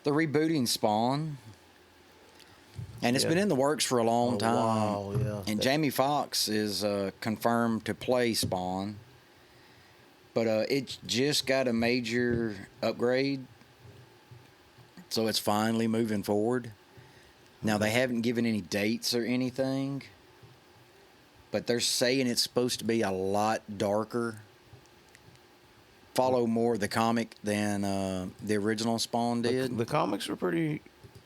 rebooting Spawn, and it's been in the works for a long time. Wow, yeah. And Jamie Foxx is confirmed to play Spawn. But it just got a major upgrade, so it's finally moving forward. Now, they haven't given any dates or anything, but they're saying it's supposed to be a lot darker, follow more of the comic than the original Spawn did. The comics are pretty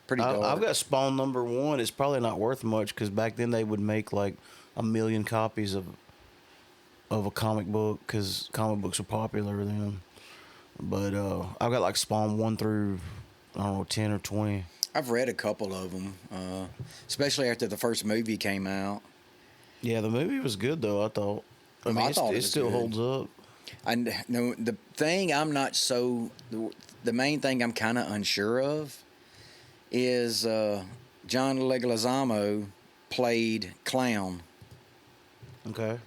dark. I've got Spawn number 1. It's probably not worth much because back then they would make like 1 million copies of a comic book because comic books were popular then. But I've got like Spawn 1 through, I don't know, 10 or 20. I've read a couple of them, especially after the first movie came out. Yeah, the movie was good though, I thought. I mean, I thought it it was still good. holds up. I know the thing I'm not so. The main thing I'm kind of unsure of is John Leguizamo played Clown, Okay.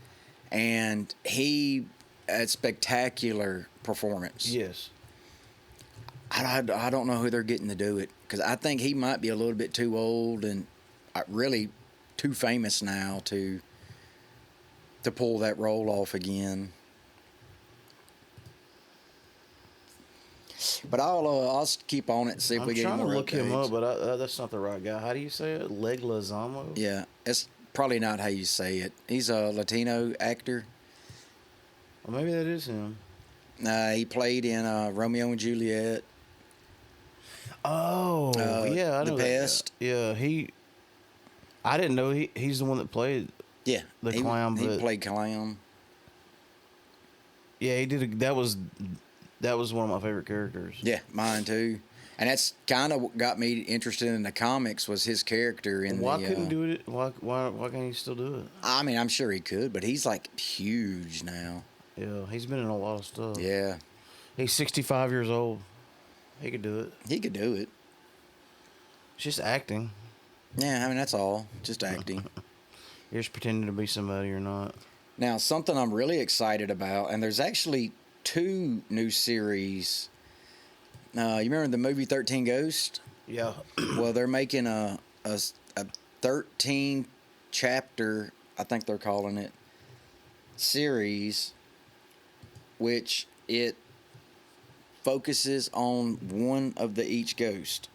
and he had spectacular performance. Yes. I don't know who they're getting to do it because I think he might be a little bit too old and really too famous now to pull that role off again. But I'll keep on it and see if we get any I'm trying more to look him updates. up, but that's not the right guy. How do you say it? Leguizamo? Yeah, it's probably not how you say it. He's a Latino actor. Well, maybe that is him. He played in Romeo and Juliet. Oh, yeah, I The know that guy. Pest. Yeah, I didn't know he's the one that played. Yeah, The clown, He but- played clown. Yeah, he did. That was one of my favorite characters. Yeah, mine too. And that's kind of what got me interested in the comics was his character in Why the. couldn't do it? Why can't he still do it? I mean, I'm sure he could, but he's like huge now. Yeah, he's been in a lot of stuff. Yeah, He's 65 years old. He could do it. he could do it. It's just acting. Yeah, I mean that's all, just acting. You're just pretending to be somebody you're not. Now, something I'm really excited about, and there's actually 2 new series. You remember the movie 13 Ghosts? Yeah. Well, they're making a 13 chapter, I think they're calling it, series, which it focuses on one of each ghost.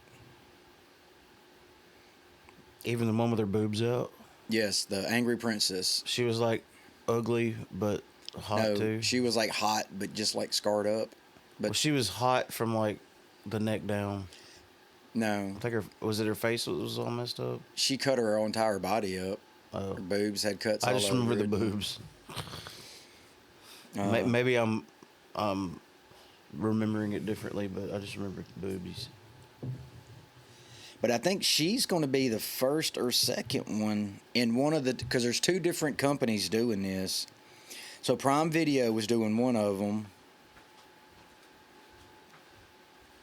Even the one with her boobs out. Yes, the Angry Princess. She was like ugly but hot No, too. she was like hot, but just like scarred up. But Well, she was hot from like the neck down. no, I think her face was all messed up. she cut her entire body up. Oh. Her boobs had cuts. I all just over remember the it. boobs. Uh, Maybe I'm remembering it differently, but I just remember the boobies. But I think she's going to be the first or second one in one of the, because there's 2 different companies doing this. So Prime Video was doing one of them,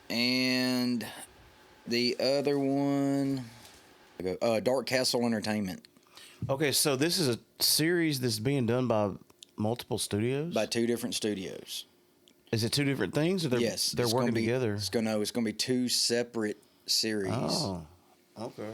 and the other one, Dark Castle Entertainment, Okay, so this is a series that's being done by multiple studios. by 2 different studios. Is it 2 different things, or they're Yes, they're it's gonna working be- together? It's going to be 2 separate series. Oh, okay.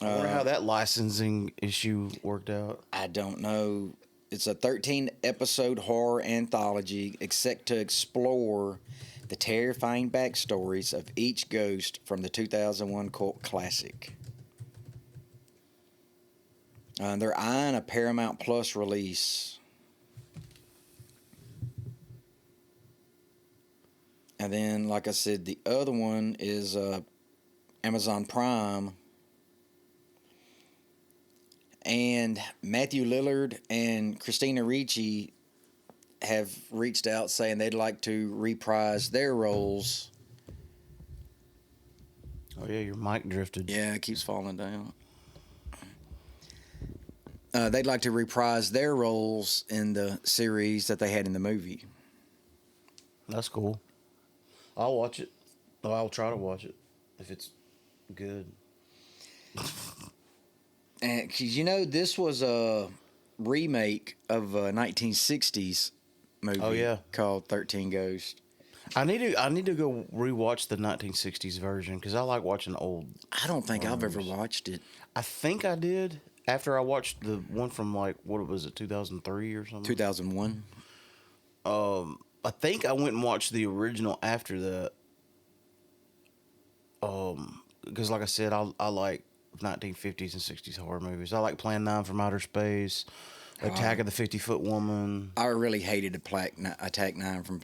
I wonder how that licensing issue worked out. I don't know. It's a 13 episode horror anthology except to explore the terrifying backstories of each ghost from the 2001 cult classic. They're eyeing a Paramount Plus release. And then, like I said, the other one is Amazon Prime. And Matthew Lillard and Christina Ricci have reached out saying they'd like to reprise their roles. Oh yeah, your mic drifted. Yeah, it keeps falling down. They'd like to reprise their roles in the series that they had in the movie. That's cool. I'll watch it. Oh, I'll try to watch it if it's good. And 'cause, you know, this was a remake of a 1960s movie. Oh, yeah. Called 13 Ghosts. I need to go rewatch the 1960s version because I like watching old. I don't think I've ever watched it. I think I did after I watched the one from like what was it 2003 or something. 2001. I think I went and watched the original after that. Because like I said, I like 1950s and 60s horror movies. I like Plan 9 from Outer Space, Attack of the 50-Foot Woman. I really hated Attack 9 from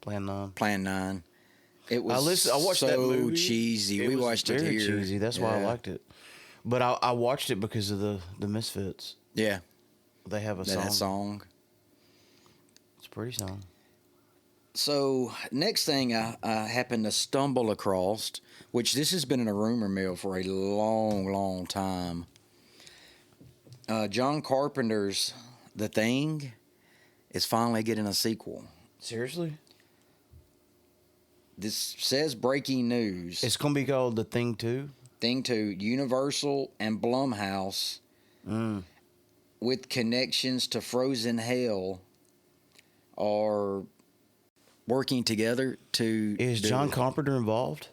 Plan 9. Plan 9. It was I watched so that movie. cheesy. We watched it very here. cheesy. That's why I Yeah. liked it. But I watched it because of the Misfits. Yeah, They have a that song. song. It's a pretty song. So next thing I happened to stumble across, which this has been in a rumor mill for a long, long time. John Carpenter's The Thing is finally getting a sequel. Seriously? This says breaking news. It's gonna be called The Thing 2. Thing 2, Universal and Blumhouse with connections to Frozen Hell are working together to. Is do John it. Carpenter involved?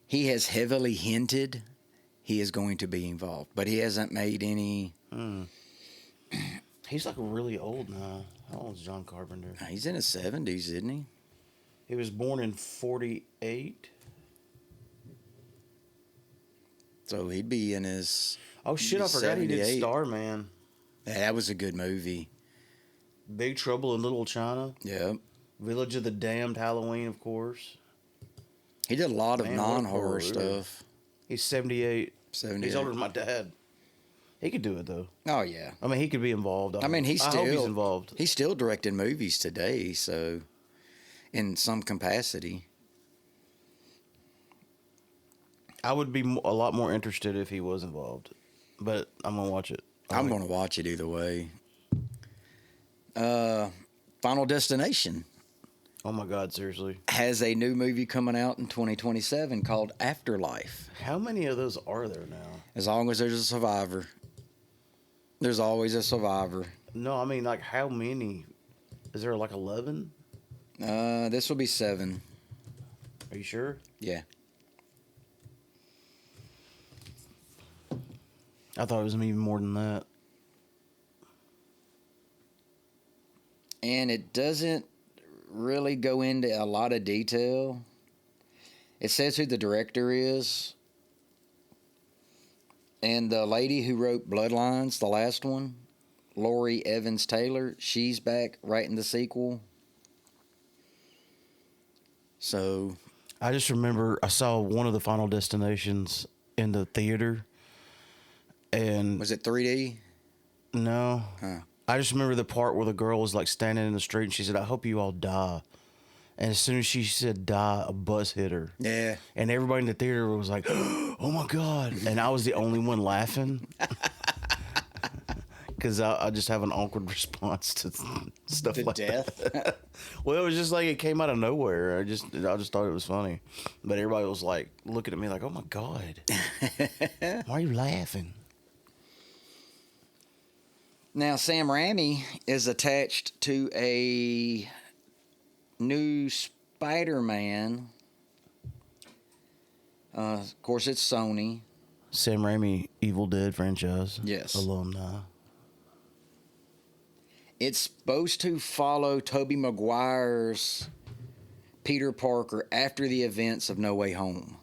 He has heavily hinted he is going to be involved, but he hasn't made any. He's like really old now. How old is John Carpenter? He's in his 70s, isn't he? He was born in 48. So he'd be in his. Oh shit! I forgot he did 78. Starman. Yeah, that was a good movie. Big Trouble in Little China. Yeah. Village of the Damned, Halloween, of course. He did a lot of Man, what a non-horror career. stuff. He's 78. 78. He's older than my dad. He could do it though. Oh yeah. I mean, he could be involved. I mean, I hope he's involved. He's still directing movies today, so in some capacity. I would be a lot more interested if he was involved, but I'm gonna watch it. I'm going to watch it either way. Final Destination Oh my God! Seriously, has a new movie coming out in 2027 called Afterlife. how many of those are there now? As long as there's a survivor, there's always a survivor. No, I mean like how many? Is there like 11? This will be 7. Are you sure? Yeah. I thought it was even more than that. And it doesn't really go into a lot of detail. It says who the director is. And the lady who wrote Bloodlines, the last one, Laurie Evans Taylor, she's back writing the sequel. So, I just remember I saw one of the Final Destinations in the theater, and was it 3D? no, Huh. I just remember the part where the girl was like standing in the street and she said, "I hope you all die." And as soon as she said "die," a bus hit her, Yeah. and everybody in the theater was like, "Oh my God!" And I was the only one laughing because I just have an awkward response to stuff To like death? that. Well, it was just like it came out of nowhere. I just thought it was funny, but everybody was like looking at me like, "Oh my God, why are you laughing?" Now, Sam Raimi is attached to a new Spider-Man. Of course, it's Sony. Sam Raimi, Evil Dead franchise, Yes. alumni. It's supposed to follow Tobey Maguire's Peter Parker after the events of No Way Home.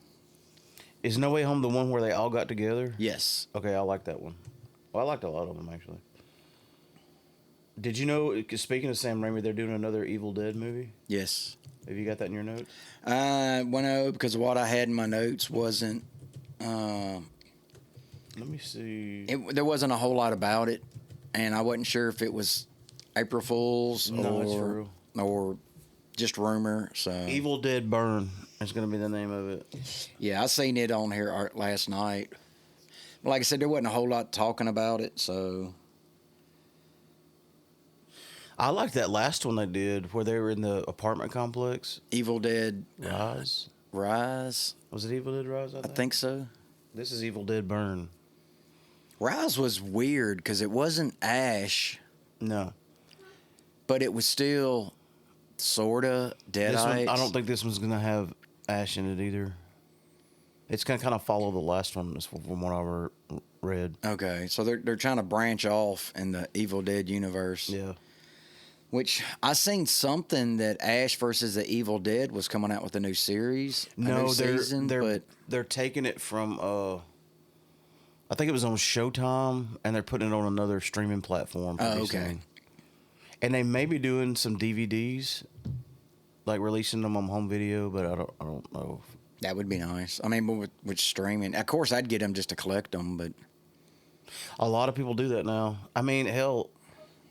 Is No Way Home the one where they all got together? Yes. Okay, I like that one. Well, I liked a lot of them actually. Did you know? 'Cause speaking of Sam Raimi, they're doing another Evil Dead movie. Yes. Have you got that in your notes? Well, no, because what I had in my notes wasn't. Let me see. There wasn't a whole lot about it, and I wasn't sure if it was April Fool's No, it's true. or just rumor. So Evil Dead Burn is going to be the name of it. yeah, I seen it on here last night. Like I said, there wasn't a whole lot talking about it, so I liked that last one they did where they were in the apartment complex. Evil Dead Rise. Rise. Was it Evil Dead Rise? I think so. This is Evil Dead Burn. Rise was weird because it wasn't Ash, No. but it was still sorta This one, Deadites. I don't think this one's going to have Ash in it either. It's going to kind of follow the last one from what I read. Okay, so they're trying to branch off in the Evil Dead universe. Yeah. Which I seen something that Ash versus the Evil Dead was coming out with a new series, a new season, but they're taking it from I think it was on Showtime, and they're putting it on another streaming platform. Oh, pretty okay. soon. And they may be doing some DVDs, like releasing them on home video, but I don't know. that would be nice. I mean, with streaming, of course, I'd get them just to collect them, but A lot of people do that now. I mean, hell,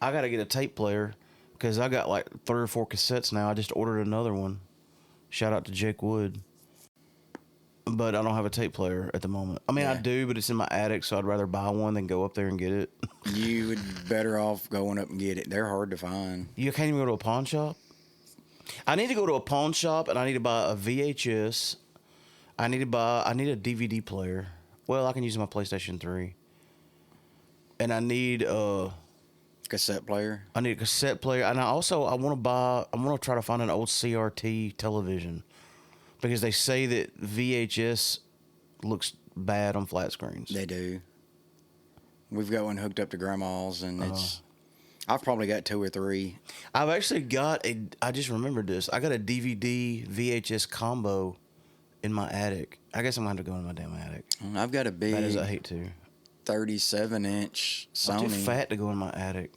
I got to get a tape player because I got like 3 or 4 cassettes now. I just ordered another one. Shout out to Jake Wood. But I don't have a tape player at the moment. I mean, I Yeah. do, but it's in my attic, so I'd rather buy one than go up there and get it. you would be better off going up and get it. They're hard to find. You can't even go to a pawn shop? I need to go to a pawn shop, and I need to buy a VHS. I need a DVD player. Well, I can use my PlayStation 3. and I need Cassette player. I need a cassette player, and I want to try to find an old CRT television because they say that VHS looks bad on flat screens. They do. We've got one hooked up to grandma's, and I've probably got 2 or 3. I've actually got I just remembered this. I got a DVD VHS combo in my attic. I guess I'm going to have to go in my damn attic. I've got a big Bad as I hate to. 37-inch I'm too Sony fat to go in my attic.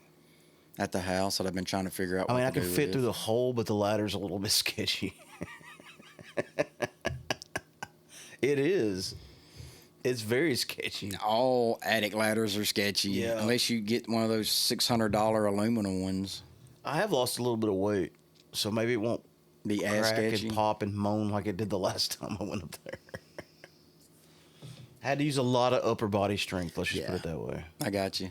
at the house that I've been trying to figure out. I mean, I what to can do fit with. through the hole, but the ladder's a little bit sketchy. It is. It's very sketchy. All attic ladders are sketchy, Yeah. unless you get one of those $600 aluminum ones. I have lost a little bit of weight, so maybe it won't Be as crack sketchy. and pop and moan like it did the last time I went up there. Had to use a lot of upper body strength. Let's just put it that way. I got you.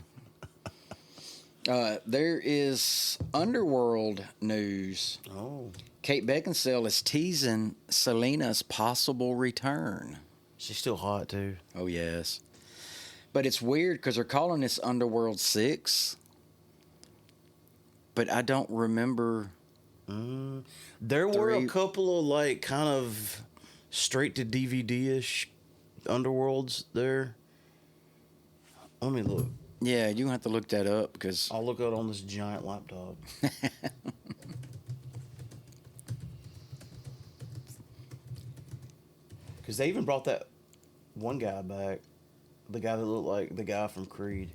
There is Underworld news. Oh, Kate Beckinsale is teasing Selena's possible return. she's still hot too. Oh, yes. But it's weird because they're calling this Underworld 6. But I don't remember. There were a 3. couple of like kind of straight to DVD ish Underworlds there. Let me look. Yeah, you have to look that up because I'll look it on this giant laptop. Because they even brought that one guy back. The guy that looked like the guy from Creed.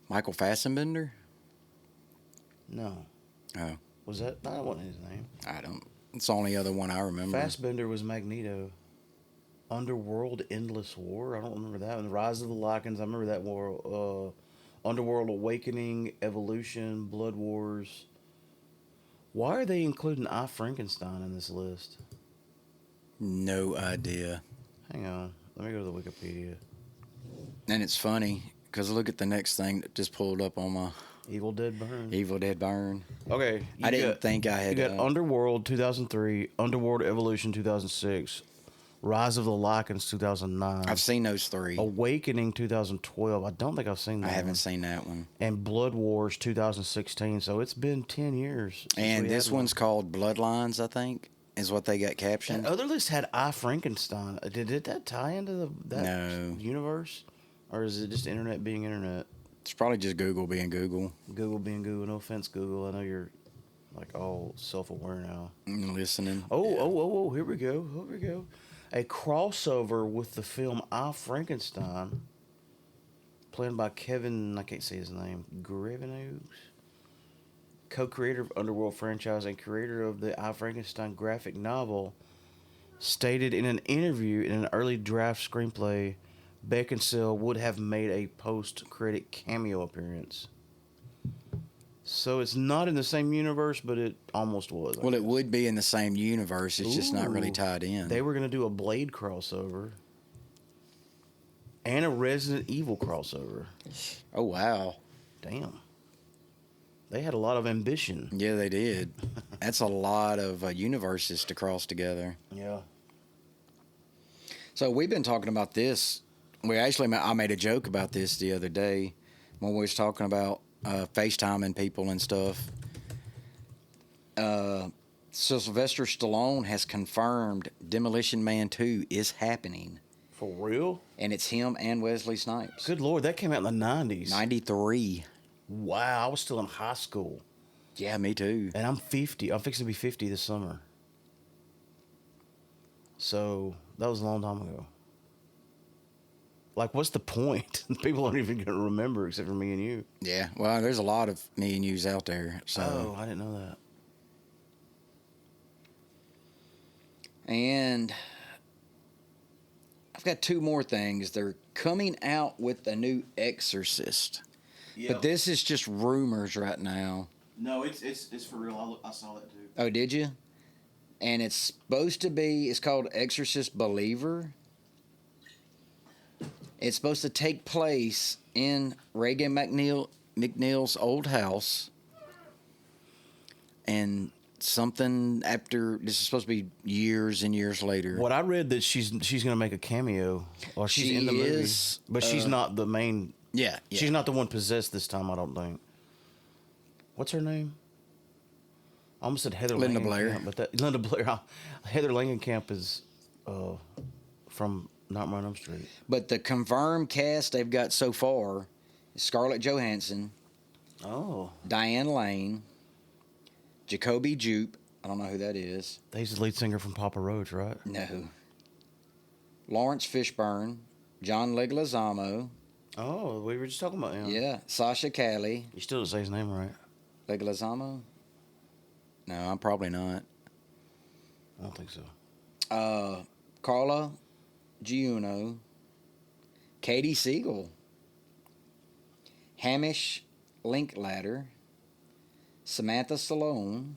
Michael Fassbender. No. Oh, Was that? That wasn't his name. I don't. It's the only other one I remember. Fassbender was Magneto. Underworld Endless War. I don't remember that one. Rise of the Lycans. I remember that war. Underworld Awakening, Evolution, Blood Wars. Why are they including I, Frankenstein in this list? No idea. Hang on. Let me go to the Wikipedia. And it's funny because look at the next thing that just pulled up on my Evil Dead Burn. Evil Dead Burn. Okay. I didn't think I had. You got Underworld 2003, Underworld Evolution 2006, Rise of the Lycans 2009. I've seen those 3. Awakening 2012. I don't think I've seen that. I haven't one. seen that one. And Blood Wars 2016. So it's been 10 years. since And we this had one. one's called Bloodlines, I think, is what they got captioned. That other list had I, Frankenstein. Did that tie into that No. universe? Or is it just internet being internet? It's probably just Google being Google. Google being Google. No offense, Google. I know you're like all self-aware now. And listening. Oh, here we go. Here we go. A crossover with the film I, Frankenstein, planned by Kevin, I can't say his name, Greveneux, co-creator of Underworld franchise and creator of the I, Frankenstein graphic novel, stated in an interview in an early draft screenplay, Beckinsale would have made a post-credit cameo appearance. So it's not in the same universe, but it almost was. Well, it would be in the same universe. It's just not really Ooh. tied in. They were going to do a Blade crossover and a Resident Evil crossover. Oh, wow. Damn. They had a lot of ambition. Yeah, they did. That's a lot of universes to cross together. Yeah. So we've been talking about this. I made a joke about this the other day when we was talking about FaceTiming people and stuff. Sylvester Stallone has confirmed Demolition Man 2 is happening. For real? And it's him and Wesley Snipes. Good Lord, that came out in the 90s. 93. Wow, I was still in high school. Yeah, me too. And I'm 50. I'm fixing to be 50 this summer. So, that was a long time ago. Like, what's the point? People aren't even going to remember except for me and you. Yeah, well, there's a lot of me and yous out there. So. Oh, I didn't know that. And I've got 2 more things. They're coming out with a new Exorcist. Yeah. But this is just rumors right now. No, it's for real. I saw that too. Oh, did you? And it's supposed to be, it's called Exorcist Believer. It's supposed to take place in Reagan McNeil's old house. And something after this is supposed to be years and years later. What I read that she's going to make a cameo, or she's She in the movie, is, but she's not the main. Yeah, She's not the one possessed this time. I don't think. What's her name? I almost said Heather Linda Blair. Langenkamp, but that Linda Blair. Heather Langenkamp is from Nightmare on Elm Street. But the confirmed cast they've got so far is Scarlett Johansson, Oh, Diane Lane, Jacoby Jupe. I don't know who that is. he's the lead singer from Papa Roach, right? No. Lawrence Fishburne, John Leguizamo. Oh, we were just talking about him. Yeah, Sasha Cali. You still didn't say his name right. Leguizamo? No, I'm probably not. I don't think so. Carla Giuno, Katie Siegel, Hamish Linklater, Samantha Stallone.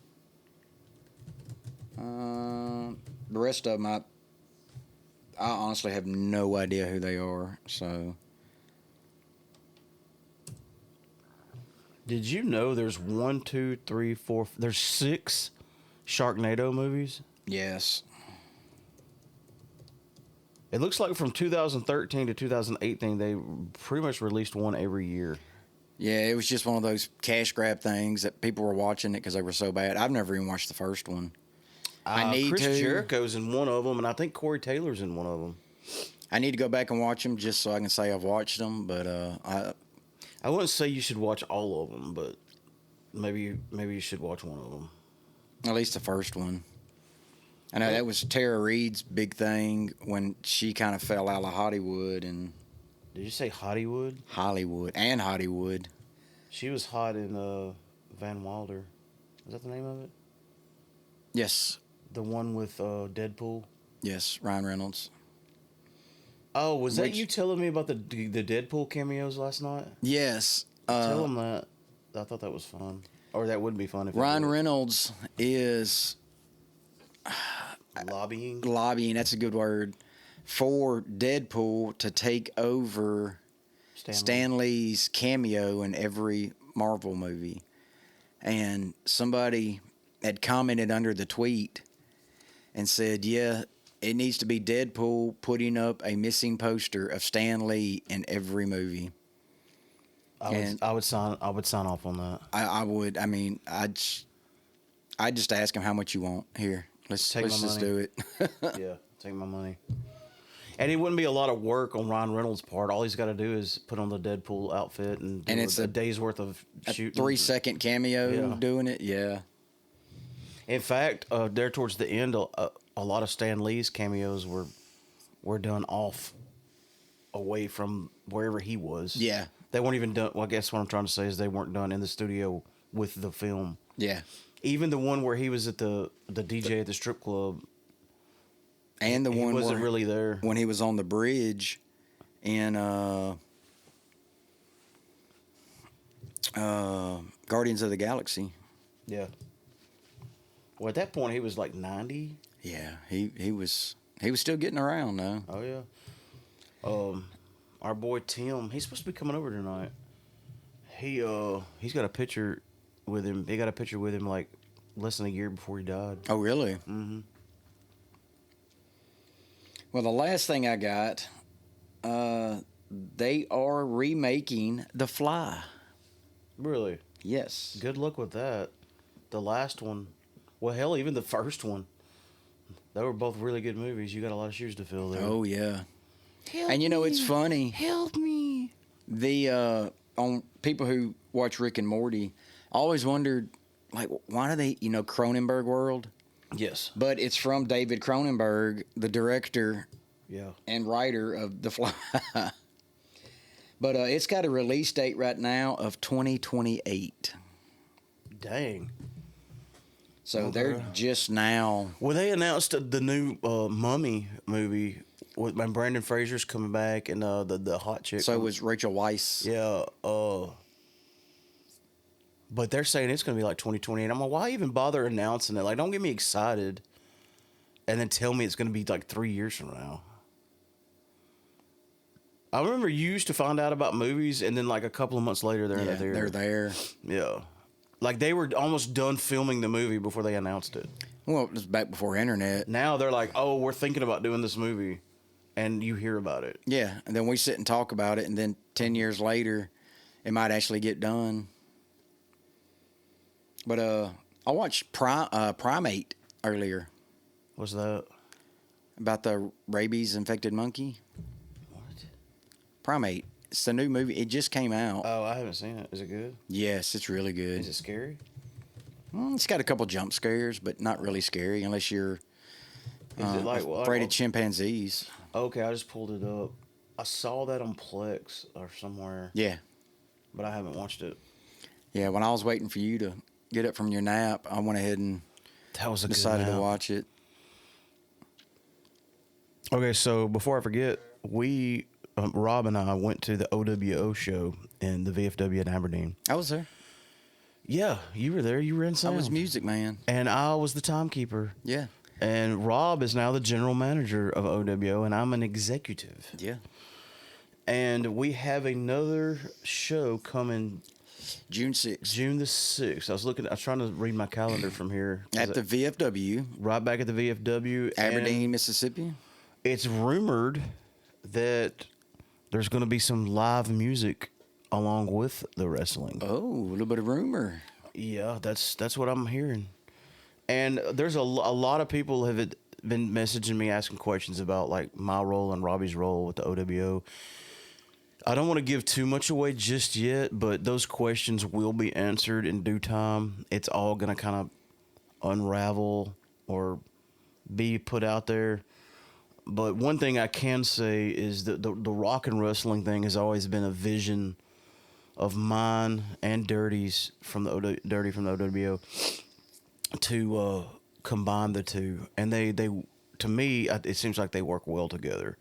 The rest of them, I honestly have no idea who they are. So, Did you know there's 1, 2, 3, 4? There's 6 Sharknado movies. yes. It looks like from 2013 to 2018, they pretty much released one every year. Yeah, it was just one of those cash grab things that people were watching it because they were so bad. I've never even watched the first one. I need Chris to. Jericho's in one of them, and I think Corey Taylor's in one of them. I need to go back and watch them just so I can say I've watched them. But I wouldn't say you should watch all of them, but maybe you should watch one of them. at least the first one. I know that was Tara Reid's big thing when she kind of fell out of Hollywood and Did you say Hollywood? Hollywood. She was hot in Van Wilder. Is that the name of it? Yes, The one with Deadpool. yes, Ryan Reynolds. Oh, was that Which- you telling me about the Deadpool cameos last night? Yes, Tell them that. I thought that was fun. Or that wouldn't be fun if Ryan it Reynolds is was lobbying. lobbying. That's a good word for Deadpool to take over Stan Lee's cameo in every Marvel movie. And somebody had commented under the tweet and said, yeah, it needs to be Deadpool putting up a missing poster of Stan Lee in every movie. I would sign off on that. I would. I mean, I'd just ask him how much you want. Here, let's Take my just money. do it. Yeah, take my money. And it wouldn't be a lot of work on Ryan Reynolds' part. All he's got to do is put on the Deadpool outfit and do it's a day's worth of A shooting. 3-second cameo Yeah. doing it. Yeah. In fact, there towards the end, a lot of Stan Lee's cameos were done away from wherever he was. Yeah. They weren't even done. Well, I guess what I'm trying to say is they weren't done in the studio with the film. Yeah. Even the one where he was at the DJ at the strip club, And the he one wasn't where, really there. when he was on the bridge in Guardians of the Galaxy. Yeah. Well, at that point, he was like 90. Yeah, he was still getting around though. Oh yeah. Our boy Tim, he's supposed to be coming over tonight. He's got a picture with him. They got a picture with him like less than a year before he died. Oh, really? Mm-hmm. Well, the last thing I got, they are remaking The Fly. Really? Yes. Good luck with that. The last one, well, hell, even the first one. They were both really good movies. You got a lot of shoes to fill there. Oh, yeah. Help And you know, it's me. funny. Help me. The on people who watch Rick and Morty always wondered, like, why do they, Cronenberg world? Yes. But it's from David Cronenberg, the director Yeah. and writer of The Fly. But it's got a release date right now of 2028. Dang. So Okay. they're just now. Well, they announced the new Mummy movie with when Brandon Fraser's coming back and the hot chick. So it was Rachel Weisz. Yeah. But they're saying it's going to be like 2028. I'm like, why even bother announcing it? Like, don't get me excited and then tell me it's going to be like 3 years from now. I remember you used to find out about movies and then like a couple of months later they're there. They're there. Yeah. Like they were almost done filming the movie before they announced it. Well, it was back before internet. Now they're like, oh, we're thinking about doing this movie, and you hear about it. Yeah, and then we sit and talk about it, and then 10 years later, it might actually get done. But I watched Primate earlier What's that? about the rabies-infected monkey. What? Primate. It's the new movie. It just came out. Oh, I haven't seen it. Is it good? Yes, it's really good. Is it scary? It's got a couple jump scares, but not really scary unless you're Is it like what? afraid of chimpanzees. Okay, I just pulled it up. I saw that on Plex or somewhere, Yeah. but I haven't watched it. Yeah, when I was waiting for you to get up from your nap, I went ahead and That was a decided good to nap. watch it. Okay, so before I forget, we Rob and I went to the OWO show in the VFW in Aberdeen. I was there. Yeah, you were there. You were in I sound. was music man. And I was the timekeeper. Yeah. And Rob is now the general manager of OWO, and I'm an executive. Yeah. And we have another show coming June 6th June the 6th. I was trying to read my calendar from here. at the VFW, Right back at the VFW. Aberdeen, and Mississippi. it's rumored that there's going to be some live music along with the wrestling. Oh, a little bit of rumor. Yeah, that's what I'm hearing. And there's a lot of people have been messaging me asking questions about like my role and Robbie's role with the OWO. I don't want to give too much away just yet, but those questions will be answered in due time. It's all going to kind of unravel or be put out there. But one thing I can say is that the rock and wrestling thing has always been a vision of mine and Dirty's from the Dirty from the OWO to combine the two, and they to me it seems like they work well together.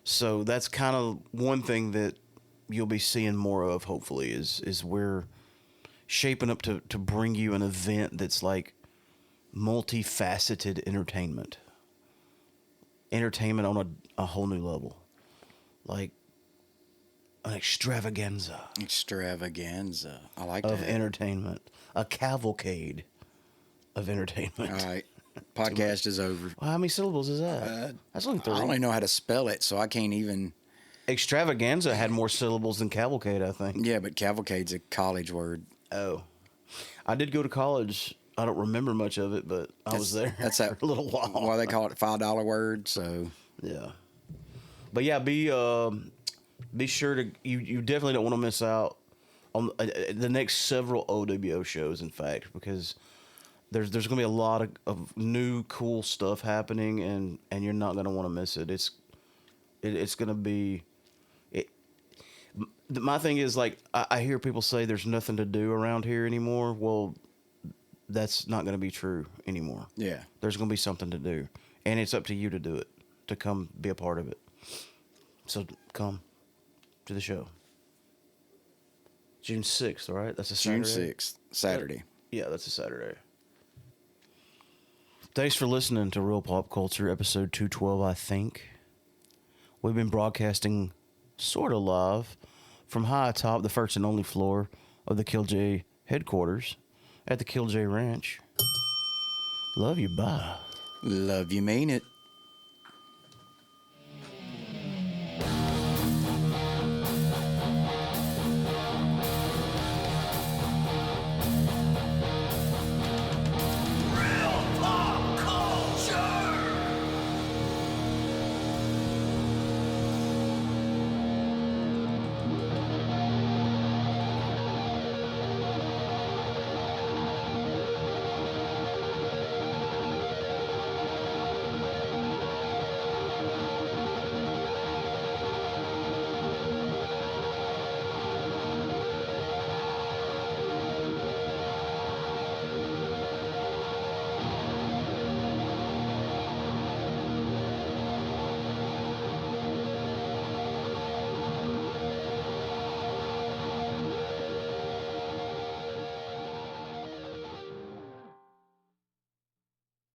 So that's kind of one thing that you'll be seeing more of. Hopefully, is we're shaping up to bring you an event that's like multifaceted entertainment on a whole new level, like an extravaganza I like of that. entertainment, a cavalcade of entertainment. All right. Podcast is over. Well, how many syllables is that? That's only I three. don't even know how to spell it, so I can't even. Extravaganza had more syllables than cavalcade, I think. Yeah, but cavalcade's a college word. Oh, I did go to college. I don't remember much of it, but I was there. That's that for a little while. Why they call it $5 word. So Yeah, but yeah, be sure to you definitely don't want to miss out on the next several OWO shows. In fact, because there's going to be a lot of new cool stuff happening, and you're not going to want to miss it. It's going to be. My thing is, like, I hear people say there's nothing to do around here anymore. Well, that's not going to be true anymore. yeah, There's going to be something to do, and it's up to you to do it, to come be a part of it. So come to the show. June 6th, all right? That's a June Saturday. 6th, Saturday. Yeah, that's a Saturday. Thanks for listening to Real Pop Culture, episode 212, I think. We've been broadcasting sort of live from high atop the first and only floor of the Killj headquarters at the Killj Ranch. Love you, bye. Love you, mean it.